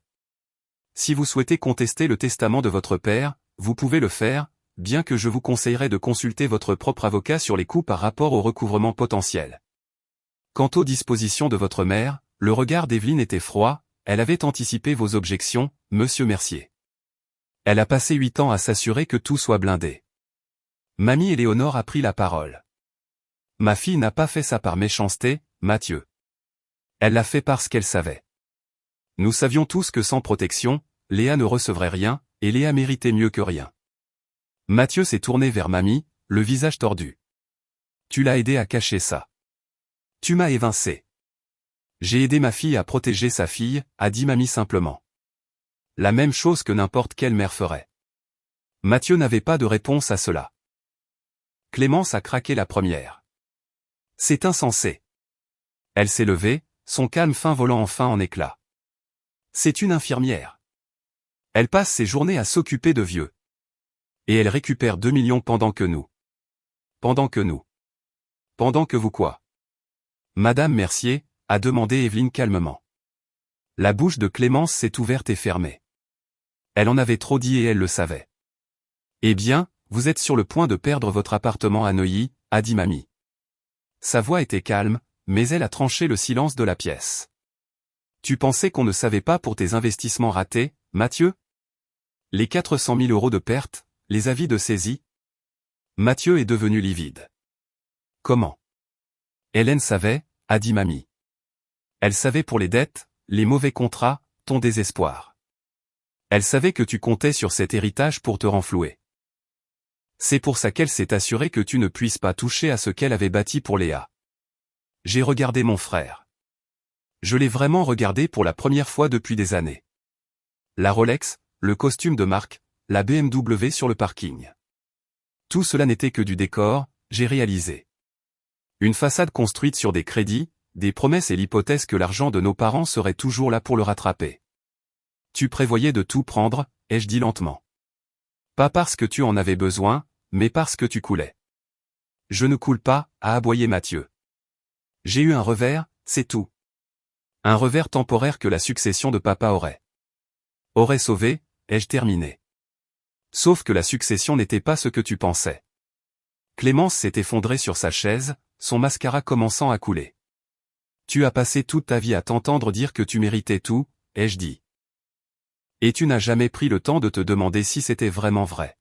Si vous souhaitez contester le testament de votre père, vous pouvez le faire, bien que je vous conseillerais de consulter votre propre avocat sur les coûts par rapport au recouvrement potentiel. Quant aux dispositions de votre mère, le regard d'Evelyne était froid, elle avait anticipé vos objections, monsieur Mercier. Elle a passé 8 ans à s'assurer que tout soit blindé. Mamie Éléonore a pris la parole. Ma fille n'a pas fait ça par méchanceté, Mathieu. Elle l'a fait parce qu'elle savait. Nous savions tous que sans protection, Léa ne recevrait rien, et Léa méritait mieux que rien. Mathieu s'est tourné vers Mamie, le visage tordu. Tu l'as aidé à cacher ça. Tu m'as évincé. J'ai aidé ma fille à protéger sa fille, a dit Mamie simplement. La même chose que n'importe quelle mère ferait. Mathieu n'avait pas de réponse à cela. Clémence a craqué la première. C'est insensé. Elle s'est levée, son calme fin volant enfin en éclats. C'est une infirmière. Elle passe ses journées à s'occuper de vieux. Et elle récupère 2 millions pendant que nous. Pendant que nous. Pendant que vous quoi? Madame Mercier, a demandé Evelyne calmement. La bouche de Clémence s'est ouverte et fermée. Elle en avait trop dit et elle le savait. Eh bien, vous êtes sur le point de perdre votre appartement à Neuilly, a dit Mamie. Sa voix était calme, mais elle a tranché le silence de la pièce. Tu pensais qu'on ne savait pas pour tes investissements ratés, Mathieu? Les 400 000 € de pertes, les avis de saisie? Mathieu est devenu livide. Comment? Hélène savait, a dit Mamie. Elle savait pour les dettes, les mauvais contrats, ton désespoir. Elle savait que tu comptais sur cet héritage pour te renflouer. C'est pour ça qu'elle s'est assurée que tu ne puisses pas toucher à ce qu'elle avait bâti pour Léa. J'ai regardé mon frère. Je l'ai vraiment regardé pour la première fois depuis des années. La Rolex, le costume de marque, la BMW sur le parking. Tout cela n'était que du décor, j'ai réalisé. Une façade construite sur des crédits, des promesses et l'hypothèse que l'argent de nos parents serait toujours là pour le rattraper. Tu prévoyais de tout prendre, ai-je dit lentement. Pas parce que tu en avais besoin, mais parce que tu coulais. Je ne coule pas, a aboyé Mathieu. J'ai eu un revers, c'est tout. Un revers temporaire que la succession de papa aurait sauvé, ai-je terminé. Sauf que la succession n'était pas ce que tu pensais. Clémence s'est effondrée sur sa chaise, son mascara commençant à couler. Tu as passé toute ta vie à t'entendre dire que tu méritais tout, ai-je dit. Et tu n'as jamais pris le temps de te demander si c'était vraiment vrai.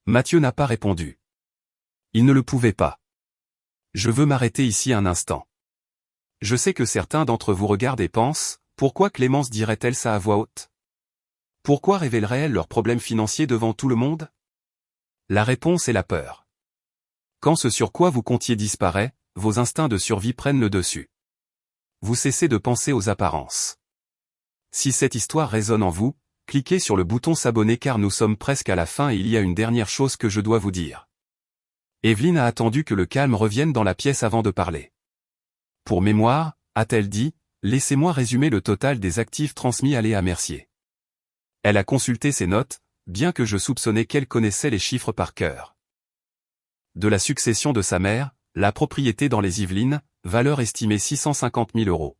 Mathieu n'a pas répondu. Il ne le pouvait pas. Je veux m'arrêter ici un instant. Je sais que certains d'entre vous regardent et pensent, pourquoi Clémence dirait-elle ça à voix haute? Pourquoi révélerait-elle leurs problèmes financiers devant tout le monde? La réponse est la peur. Quand ce sur quoi vous comptiez disparaît, vos instincts de survie prennent le dessus. Vous cessez de penser aux apparences. Si cette histoire résonne en vous, cliquez sur le bouton s'abonner car nous sommes presque à la fin et il y a une dernière chose que je dois vous dire. Evelyne a attendu que le calme revienne dans la pièce avant de parler. Pour mémoire, a-t-elle dit, laissez-moi résumer le total des actifs transmis à Léa Mercier. Elle a consulté ses notes, bien que je soupçonnais qu'elle connaissait les chiffres par cœur. De la succession de sa mère, la propriété dans les Yvelines, valeur estimée 650 000 €.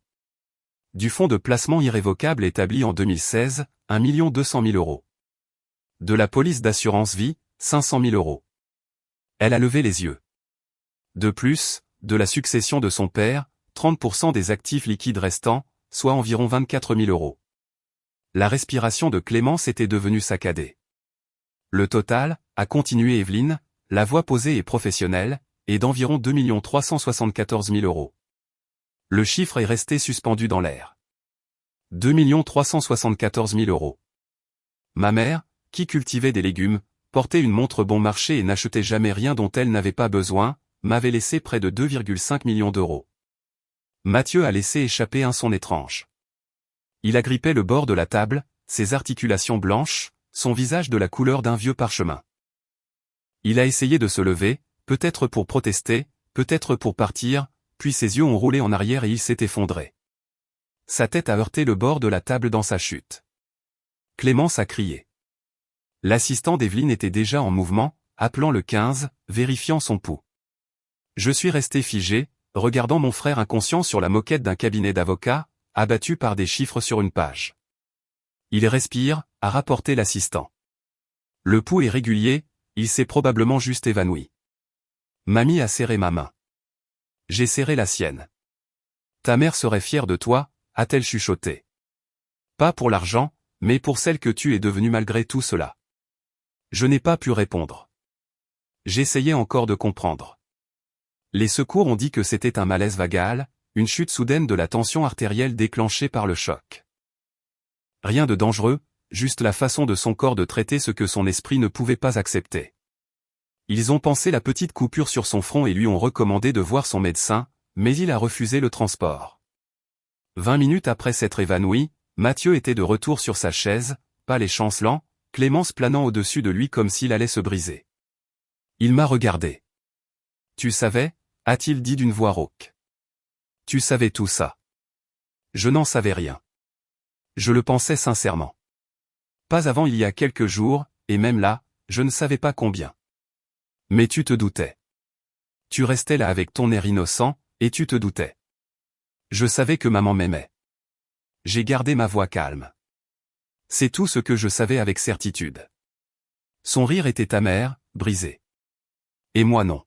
Du fonds de placement irrévocable établi en 2016, 1 200 000 €. De la police d'assurance vie, 500 000 €. Elle a levé les yeux. De plus, de la succession de son père, 30% des actifs liquides restants, soit environ 24 000 €. La respiration de Clémence était devenue saccadée. Le total, a continué Evelyne, la voix posée et professionnelle, est d'environ 2 374 000 €. Le chiffre est resté suspendu dans l'air. 2 374 000 €. Ma mère, qui cultivait des légumes, portait une montre bon marché et n'achetait jamais rien dont elle n'avait pas besoin, m'avait laissé près de 2,5 millions d'euros. Mathieu a laissé échapper un son étrange. Il agrippait le bord de la table, ses articulations blanches, son visage de la couleur d'un vieux parchemin. Il a essayé de se lever, peut-être pour protester, peut-être pour partir, puis ses yeux ont roulé en arrière et il s'est effondré. Sa tête a heurté le bord de la table dans sa chute. Clémence a crié. L'assistant d'Evelyne était déjà en mouvement, appelant le 15, vérifiant son pouls. Je suis resté figé, regardant mon frère inconscient sur la moquette d'un cabinet d'avocat, abattu par des chiffres sur une page. Il respire, a rapporté l'assistant. Le pouls est régulier, il s'est probablement juste évanoui. Mamie a serré ma main. J'ai serré la sienne. Ta mère serait fière de toi, a-t-elle chuchoté. Pas pour l'argent, mais pour celle que tu es devenue malgré tout cela. Je n'ai pas pu répondre. J'essayais encore de comprendre. Les secours ont dit que c'était un malaise vagal, une chute soudaine de la tension artérielle déclenchée par le choc. Rien de dangereux, juste la façon de son corps de traiter ce que son esprit ne pouvait pas accepter. Ils ont pansé la petite coupure sur son front et lui ont recommandé de voir son médecin, mais il a refusé le transport. 20 minutes après s'être évanoui, Mathieu était de retour sur sa chaise, pas les chancelants, Clémence planant au-dessus de lui comme s'il allait se briser. Il m'a regardé. Tu savais, a-t-il dit d'une voix rauque. Tu savais tout ça. Je n'en savais rien. Je le pensais sincèrement. Pas avant il y a quelques jours, et même là, je ne savais pas combien. Mais tu te doutais. Tu restais là avec ton air innocent, et tu te doutais. Je savais que maman m'aimait. J'ai gardé ma voix calme. C'est tout ce que je savais avec certitude. Son rire était amer, brisé. Et moi non.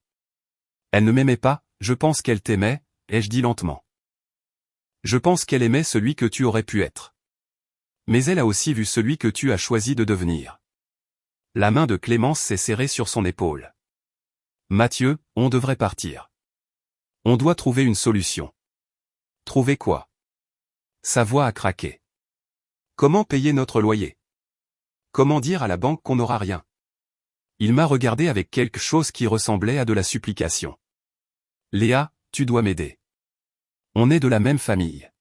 Elle ne m'aimait pas, je pense qu'elle t'aimait, ai-je dit lentement. Je pense qu'elle aimait celui que tu aurais pu être. Mais elle a aussi vu celui que tu as choisi de devenir. La main de Clémence s'est serrée sur son épaule. Mathieu, on devrait partir. On doit trouver une solution. Trouver quoi? Sa voix a craqué. Comment payer notre loyer? Comment dire à la banque qu'on n'aura rien? Il m'a regardé avec quelque chose qui ressemblait à de la supplication. Léa, tu dois m'aider. On est de la même famille.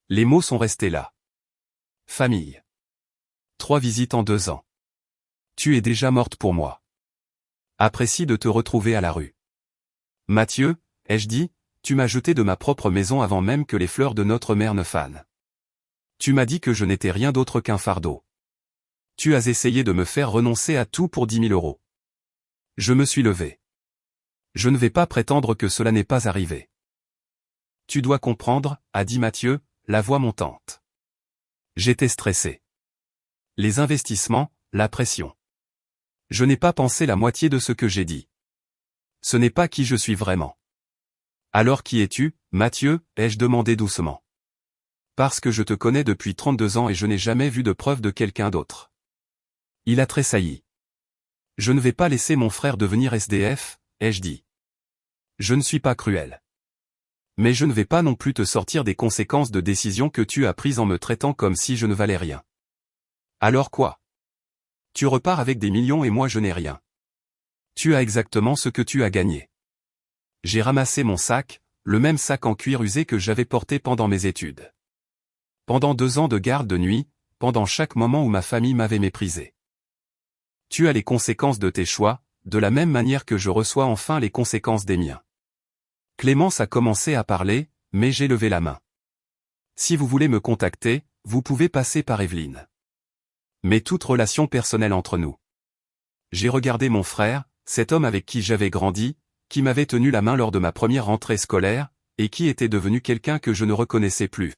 Les mots sont restés là. Famille. 3 visites en 2 ans. Tu es déjà morte pour moi. Apprécie de te retrouver à la rue. Mathieu, ai-je dit, tu m'as jeté de ma propre maison avant même que les fleurs de notre mère ne fanent. Tu m'as dit que je n'étais rien d'autre qu'un fardeau. Tu as essayé de me faire renoncer à tout pour 10 000 euros. Je me suis levé. Je ne vais pas prétendre que cela n'est pas arrivé. Tu dois comprendre, a dit Mathieu, la voix montante. J'étais stressé. Les investissements, la pression. Je n'ai pas pensé la moitié de ce que j'ai dit. Ce n'est pas qui je suis vraiment. Alors qui es-tu, Mathieu, ai-je demandé doucement. Parce que je te connais depuis 32 ans et je n'ai jamais vu de preuve de quelqu'un d'autre. Il a tressailli. Je ne vais pas laisser mon frère devenir SDF, ai-je dit. Je ne suis pas cruel. Mais je ne vais pas non plus te sortir des conséquences de décisions que tu as prises en me traitant comme si je ne valais rien. Alors quoi? Tu repars avec des millions et moi je n'ai rien. Tu as exactement ce que tu as gagné. J'ai ramassé mon sac, le même sac en cuir usé que j'avais porté pendant mes études. Pendant 2 ans de garde de nuit, pendant chaque moment où ma famille m'avait méprisé. Tu as les conséquences de tes choix, de la même manière que je reçois enfin les conséquences des miens. Clémence a commencé à parler, mais j'ai levé la main. Si vous voulez me contacter, vous pouvez passer par Evelyne. Mais toute relation personnelle entre nous. J'ai regardé mon frère, cet homme avec qui j'avais grandi, qui m'avait tenu la main lors de ma première rentrée scolaire, et qui était devenu quelqu'un que je ne reconnaissais plus.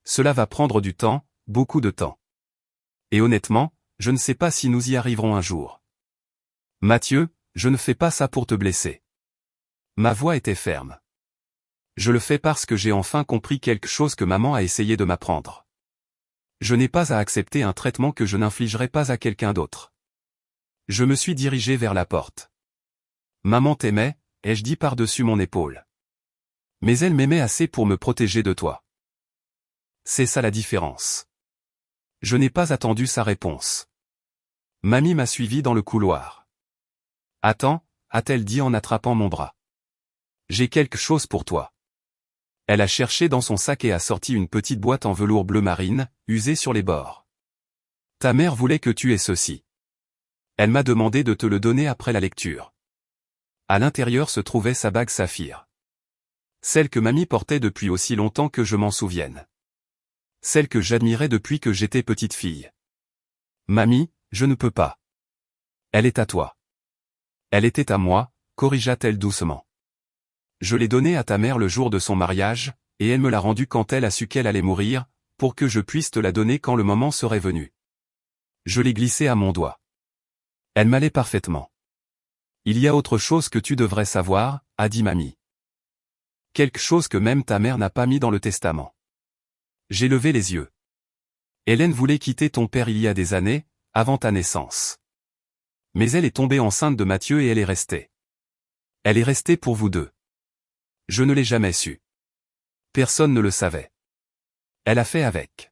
Cela va prendre du temps, beaucoup de temps. Et honnêtement, je ne sais pas si nous y arriverons un jour. Mathieu, je ne fais pas ça pour te blesser. Ma voix était ferme. Je le fais parce que j'ai enfin compris quelque chose que maman a essayé de m'apprendre. Je n'ai pas à accepter un traitement que je n'infligerai pas à quelqu'un d'autre. Je me suis dirigé vers la porte. Maman t'aimait, ai-je dit par-dessus mon épaule. Mais elle m'aimait assez pour me protéger de toi. C'est ça la différence. Je n'ai pas attendu sa réponse. Mamie m'a suivi dans le couloir. Attends, a-t-elle dit en attrapant mon bras. J'ai quelque chose pour toi. Elle a cherché dans son sac et a sorti une petite boîte en velours bleu marine, usée sur les bords. Ta mère voulait que tu aies ceci. Elle m'a demandé de te le donner après la lecture. À l'intérieur se trouvait sa bague saphir. Celle que mamie portait depuis aussi longtemps que je m'en souvienne. Celle que j'admirais depuis que j'étais petite fille. Mamie, je ne peux pas. Elle est à toi. Elle était à moi, corrigea-t-elle doucement. Je l'ai donnée à ta mère le jour de son mariage, et elle me l'a rendue quand elle a su qu'elle allait mourir, pour que je puisse te la donner quand le moment serait venu. Je l'ai glissée à mon doigt. Elle m'allait parfaitement. Il y a autre chose que tu devrais savoir, a dit mamie. Quelque chose que même ta mère n'a pas mis dans le testament. J'ai levé les yeux. Hélène voulait quitter ton père il y a des années, avant ta naissance. Mais elle est tombée enceinte de Mathieu et elle est restée. Elle est restée pour vous deux. Je ne l'ai jamais su. Personne ne le savait. Elle a fait avec.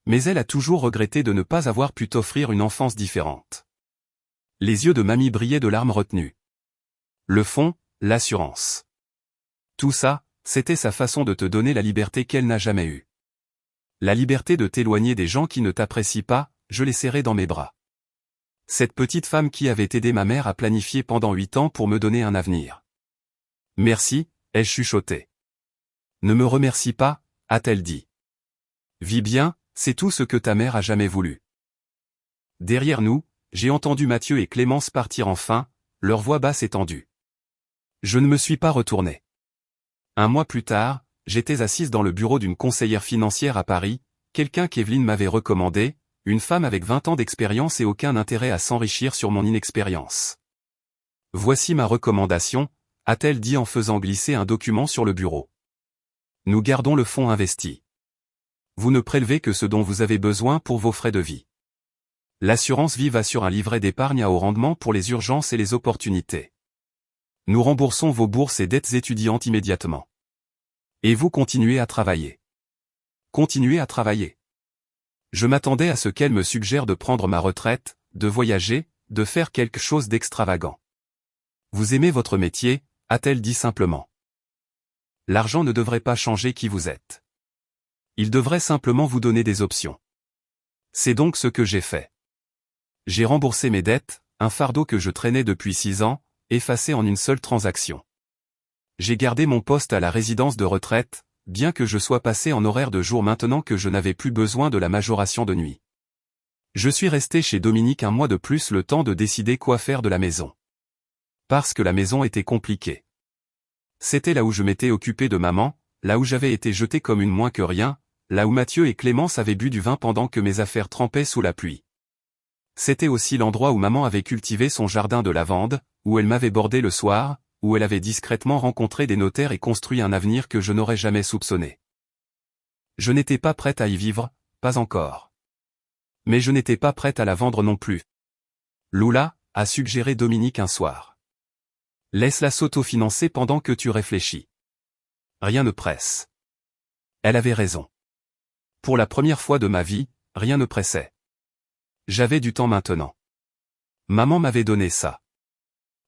Mais elle a toujours regretté de ne pas avoir pu t'offrir une enfance différente. Les yeux de mamie brillaient de larmes retenues. Le fond, l'assurance. Tout ça, c'était sa façon de te donner la liberté qu'elle n'a jamais eue. La liberté de t'éloigner des gens qui ne t'apprécient pas, je l'ai serrée dans mes bras. Cette petite femme qui avait aidé ma mère à planifier pendant 8 ans pour me donner un avenir. Merci, ai-je chuchoté. Ne me remercie pas, a-t-elle dit. Vis bien, c'est tout ce que ta mère a jamais voulu. Derrière nous, j'ai entendu Mathieu et Clémence partir enfin, leur voix basse étendue. Je ne me suis pas retourné. Un mois plus tard, j'étais assise dans le bureau d'une conseillère financière à Paris, quelqu'un qu'Evelyne m'avait recommandé, une femme avec 20 ans d'expérience et aucun intérêt à s'enrichir sur mon inexpérience. Voici ma recommandation, a-t-elle dit en faisant glisser un document sur le bureau. Nous gardons le fonds investi. Vous ne prélevez que ce dont vous avez besoin pour vos frais de vie. L'assurance vie va sur un livret d'épargne à haut rendement pour les urgences et les opportunités. Nous remboursons vos bourses et dettes étudiantes immédiatement. Et vous continuez à travailler. Continuez à travailler. Je m'attendais à ce qu'elle me suggère de prendre ma retraite, de voyager, de faire quelque chose d'extravagant. Vous aimez votre métier, a-t-elle dit simplement. L'argent ne devrait pas changer qui vous êtes. Il devrait simplement vous donner des options. C'est donc ce que j'ai fait. J'ai remboursé mes dettes, un fardeau que je traînais depuis 6 ans, effacé en une seule transaction. J'ai gardé mon poste à la résidence de retraite, bien que je sois passé en horaire de jour maintenant que je n'avais plus besoin de la majoration de nuit. Je suis resté chez Dominique un mois de plus le temps de décider quoi faire de la maison. Parce que la maison était compliquée. C'était là où je m'étais occupé de maman, là où j'avais été jeté comme une moins que rien, là où Mathieu et Clémence avaient bu du vin pendant que mes affaires trempaient sous la pluie. C'était aussi l'endroit où maman avait cultivé son jardin de lavande, où elle m'avait bordé le soir, où elle avait discrètement rencontré des notaires et construit un avenir que je n'aurais jamais soupçonné. Je n'étais pas prête à y vivre, pas encore. Mais je n'étais pas prête à la vendre non plus. Lula, a suggéré Dominique un soir. Laisse-la s'autofinancer pendant que tu réfléchis. Rien ne presse. Elle avait raison. Pour la première fois de ma vie, rien ne pressait. J'avais du temps maintenant. Maman m'avait donné ça.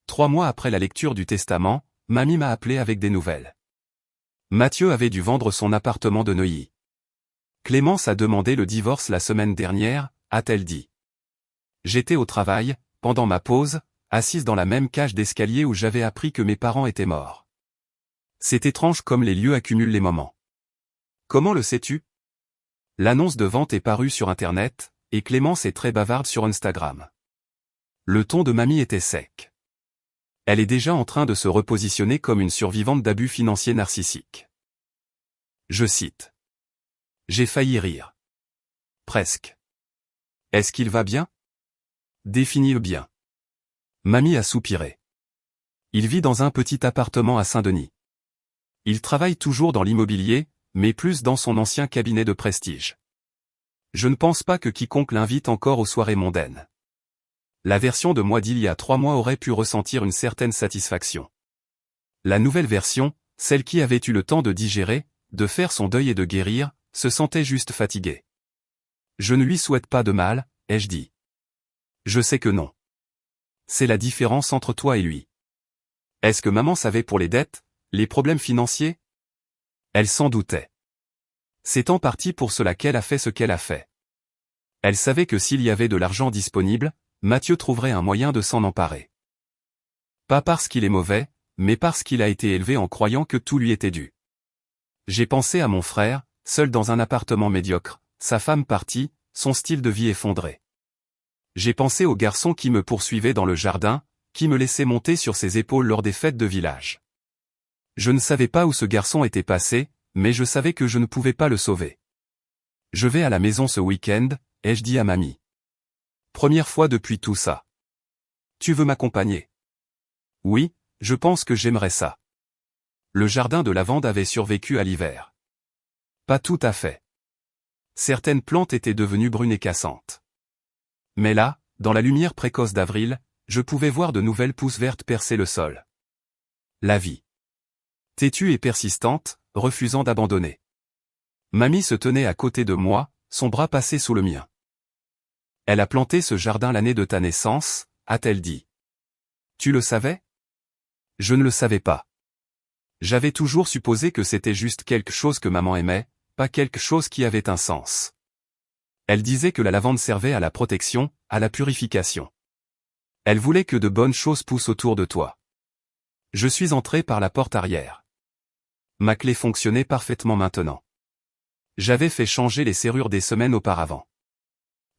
3 mois après la lecture du testament, mamie m'a appelé avec des nouvelles. Mathieu avait dû vendre son appartement de Neuilly. Clémence a demandé le divorce la semaine dernière, a-t-elle dit. J'étais au travail, pendant ma pause, assise dans la même cage d'escalier où j'avais appris que mes parents étaient morts. C'est étrange comme les lieux accumulent les moments. Comment le sais-tu? L'annonce de vente est parue sur Internet, et Clémence est très bavarde sur Instagram. Le ton de mamie était sec. Elle est déjà en train de se repositionner comme une survivante d'abus financiers narcissiques. Je cite. J'ai failli rire. Presque. Est-ce qu'il va bien? Définis-le bien. Mamie a soupiré. Il vit dans un petit appartement à Saint-Denis. Il travaille toujours dans l'immobilier, mais plus dans son ancien cabinet de prestige. Je ne pense pas que quiconque l'invite encore aux soirées mondaines. La version de moi d'il y a 3 mois aurait pu ressentir une certaine satisfaction. La nouvelle version, celle qui avait eu le temps de digérer, de faire son deuil et de guérir, se sentait juste fatiguée. Je ne lui souhaite pas de mal, ai-je dit. Je sais que non. C'est la différence entre toi et lui. Est-ce que maman savait pour les dettes, les problèmes financiers? Elle s'en doutait. C'est en partie pour cela qu'elle a fait ce qu'elle a fait. Elle savait que s'il y avait de l'argent disponible, Mathieu trouverait un moyen de s'en emparer. Pas parce qu'il est mauvais, mais parce qu'il a été élevé en croyant que tout lui était dû. J'ai pensé à mon frère, seul dans un appartement médiocre, sa femme partie, son style de vie effondré. J'ai pensé au garçon qui me poursuivait dans le jardin, qui me laissait monter sur ses épaules lors des fêtes de village. Je ne savais pas où ce garçon était passé, mais je savais que je ne pouvais pas le sauver. Je vais à la maison ce week-end, ai-je dit à mamie. Première fois depuis tout ça. Tu veux m'accompagner? Oui, je pense que j'aimerais ça. Le jardin de lavande avait survécu à l'hiver. Pas tout à fait. Certaines plantes étaient devenues brunes et cassantes. Mais là, dans la lumière précoce d'avril, je pouvais voir de nouvelles pousses vertes percer le sol. La vie. Têtue et persistante, refusant d'abandonner. Mamie se tenait à côté de moi, son bras passé sous le mien. Elle a planté ce jardin l'année de ta naissance, a-t-elle dit. Tu le savais? Je ne le savais pas. J'avais toujours supposé que c'était juste quelque chose que maman aimait, pas quelque chose qui avait un sens. Elle disait que la lavande servait à la protection, à la purification. Elle voulait que de bonnes choses poussent autour de toi. Je suis entré par la porte arrière. Ma clé fonctionnait parfaitement maintenant. J'avais fait changer les serrures des semaines auparavant.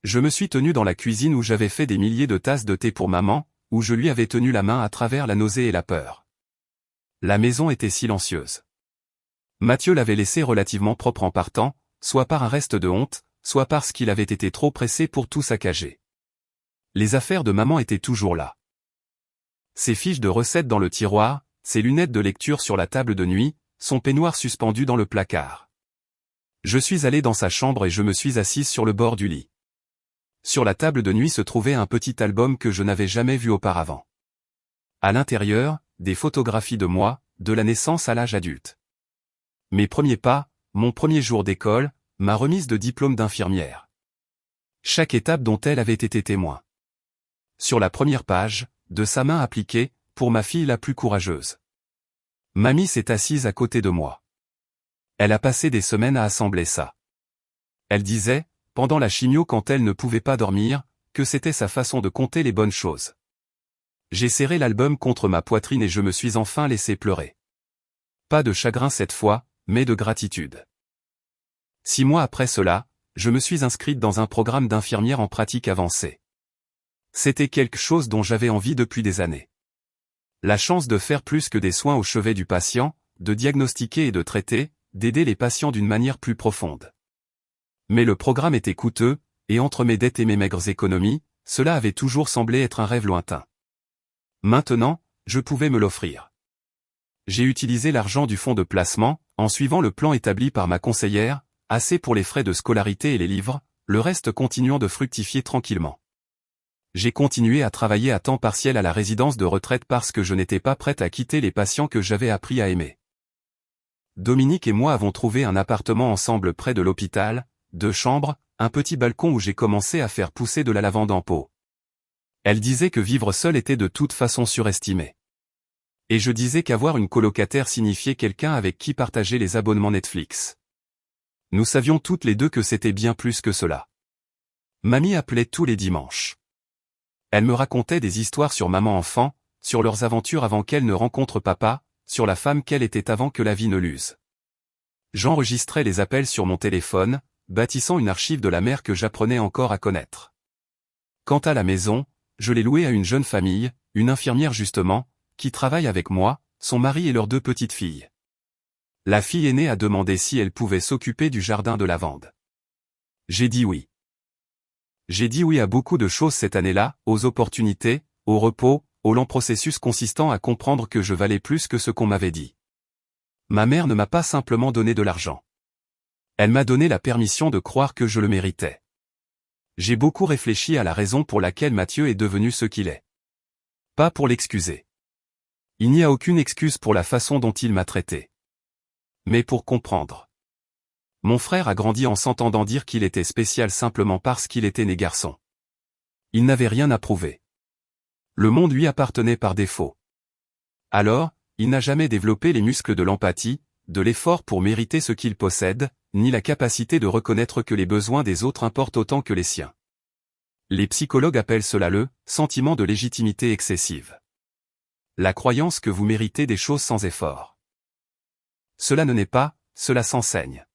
Je me suis tenu dans la cuisine où j'avais fait des milliers de tasses de thé pour maman, où je lui avais tenu la main à travers la nausée et la peur. La maison était silencieuse. Mathieu l'avait laissée relativement propre en partant, soit par un reste de honte, soit parce qu'il avait été trop pressé pour tout saccager. Les affaires de maman étaient toujours là. Ses fiches de recettes dans le tiroir, ses lunettes de lecture sur la table de nuit, son peignoir suspendu dans le placard. Je suis allé dans sa chambre et je me suis assise sur le bord du lit. Sur la table de nuit se trouvait un petit album que je n'avais jamais vu auparavant. À l'intérieur, des photographies de moi, de la naissance à l'âge adulte. Mes premiers pas, mon premier jour d'école, ma remise de diplôme d'infirmière. Chaque étape dont elle avait été témoin. Sur la première page, de sa main appliquée, pour ma fille la plus courageuse. Mamie s'est assise à côté de moi. Elle a passé des semaines à assembler ça. Elle disait, pendant la chimio quand elle ne pouvait pas dormir, que c'était sa façon de compter les bonnes choses. J'ai serré l'album contre ma poitrine et je me suis enfin laissé pleurer. Pas de chagrin cette fois, mais de gratitude. 6 mois après cela, je me suis inscrite dans un programme d'infirmière en pratique avancée. C'était quelque chose dont j'avais envie depuis des années. La chance de faire plus que des soins au chevet du patient, de diagnostiquer et de traiter, d'aider les patients d'une manière plus profonde. Mais le programme était coûteux, et entre mes dettes et mes maigres économies, cela avait toujours semblé être un rêve lointain. Maintenant, je pouvais me l'offrir. J'ai utilisé l'argent du fonds de placement, en suivant le plan établi par ma conseillère, assez pour les frais de scolarité et les livres, le reste continuant de fructifier tranquillement. J'ai continué à travailler à temps partiel à la résidence de retraite parce que je n'étais pas prête à quitter les patients que j'avais appris à aimer. Dominique et moi avons trouvé un appartement ensemble près de l'hôpital, 2 chambres, un petit balcon où j'ai commencé à faire pousser de la lavande en pot. Elle disait que vivre seul était de toute façon surestimé. Et je disais qu'avoir une colocataire signifiait quelqu'un avec qui partager les abonnements Netflix. Nous savions toutes les deux que c'était bien plus que cela. Mamie appelait tous les dimanches. Elle me racontait des histoires sur maman-enfant, sur leurs aventures avant qu'elle ne rencontre papa, sur la femme qu'elle était avant que la vie ne l'use. J'enregistrais les appels sur mon téléphone, bâtissant une archive de la mère que j'apprenais encore à connaître. Quant à la maison, je l'ai louée à une jeune famille, une infirmière justement, qui travaille avec moi, son mari et leurs 2 petites filles. La fille aînée a demandé si elle pouvait s'occuper du jardin de lavande. J'ai dit oui. J'ai dit oui à beaucoup de choses cette année-là, aux opportunités, au repos, au lent processus consistant à comprendre que je valais plus que ce qu'on m'avait dit. Ma mère ne m'a pas simplement donné de l'argent. Elle m'a donné la permission de croire que je le méritais. J'ai beaucoup réfléchi à la raison pour laquelle Mathieu est devenu ce qu'il est. Pas pour l'excuser. Il n'y a aucune excuse pour la façon dont il m'a traité. Mais pour comprendre. Mon frère a grandi en s'entendant dire qu'il était spécial simplement parce qu'il était né garçon. Il n'avait rien à prouver. Le monde lui appartenait par défaut. Alors, il n'a jamais développé les muscles de l'empathie, de l'effort pour mériter ce qu'il possède, ni la capacité de reconnaître que les besoins des autres importent autant que les siens. Les psychologues appellent cela le sentiment de légitimité excessive. La croyance que vous méritez des choses sans effort. Cela ne naît pas, cela s'enseigne.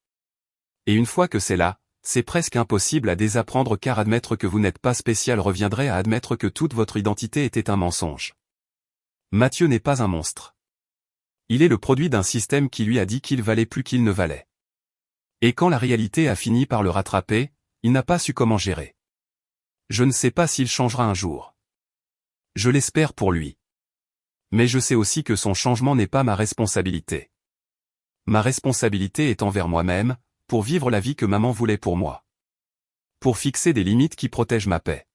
Et une fois que c'est là, c'est presque impossible à désapprendre car admettre que vous n'êtes pas spécial reviendrait à admettre que toute votre identité était un mensonge. Mathieu n'est pas un monstre. Il est le produit d'un système qui lui a dit qu'il valait plus qu'il ne valait. Et quand la réalité a fini par le rattraper, il n'a pas su comment gérer. Je ne sais pas s'il changera un jour. Je l'espère pour lui. Mais je sais aussi que son changement n'est pas ma responsabilité. Ma responsabilité est envers moi-même, pour vivre la vie que maman voulait pour moi. Pour fixer des limites qui protègent ma paix.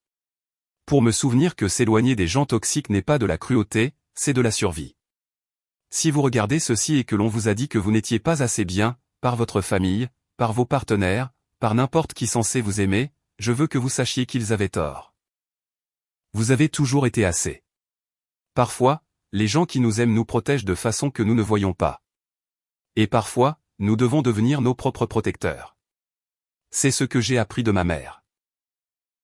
Pour me souvenir que s'éloigner des gens toxiques n'est pas de la cruauté, c'est de la survie. Si vous regardez ceci et que l'on vous a dit que vous n'étiez pas assez bien, par votre famille, par vos partenaires, par n'importe qui censé vous aimer, je veux que vous sachiez qu'ils avaient tort. Vous avez toujours été assez. Parfois, les gens qui nous aiment nous protègent de façon que nous ne voyons pas. Et parfois, nous devons devenir nos propres protecteurs. C'est ce que j'ai appris de ma mère.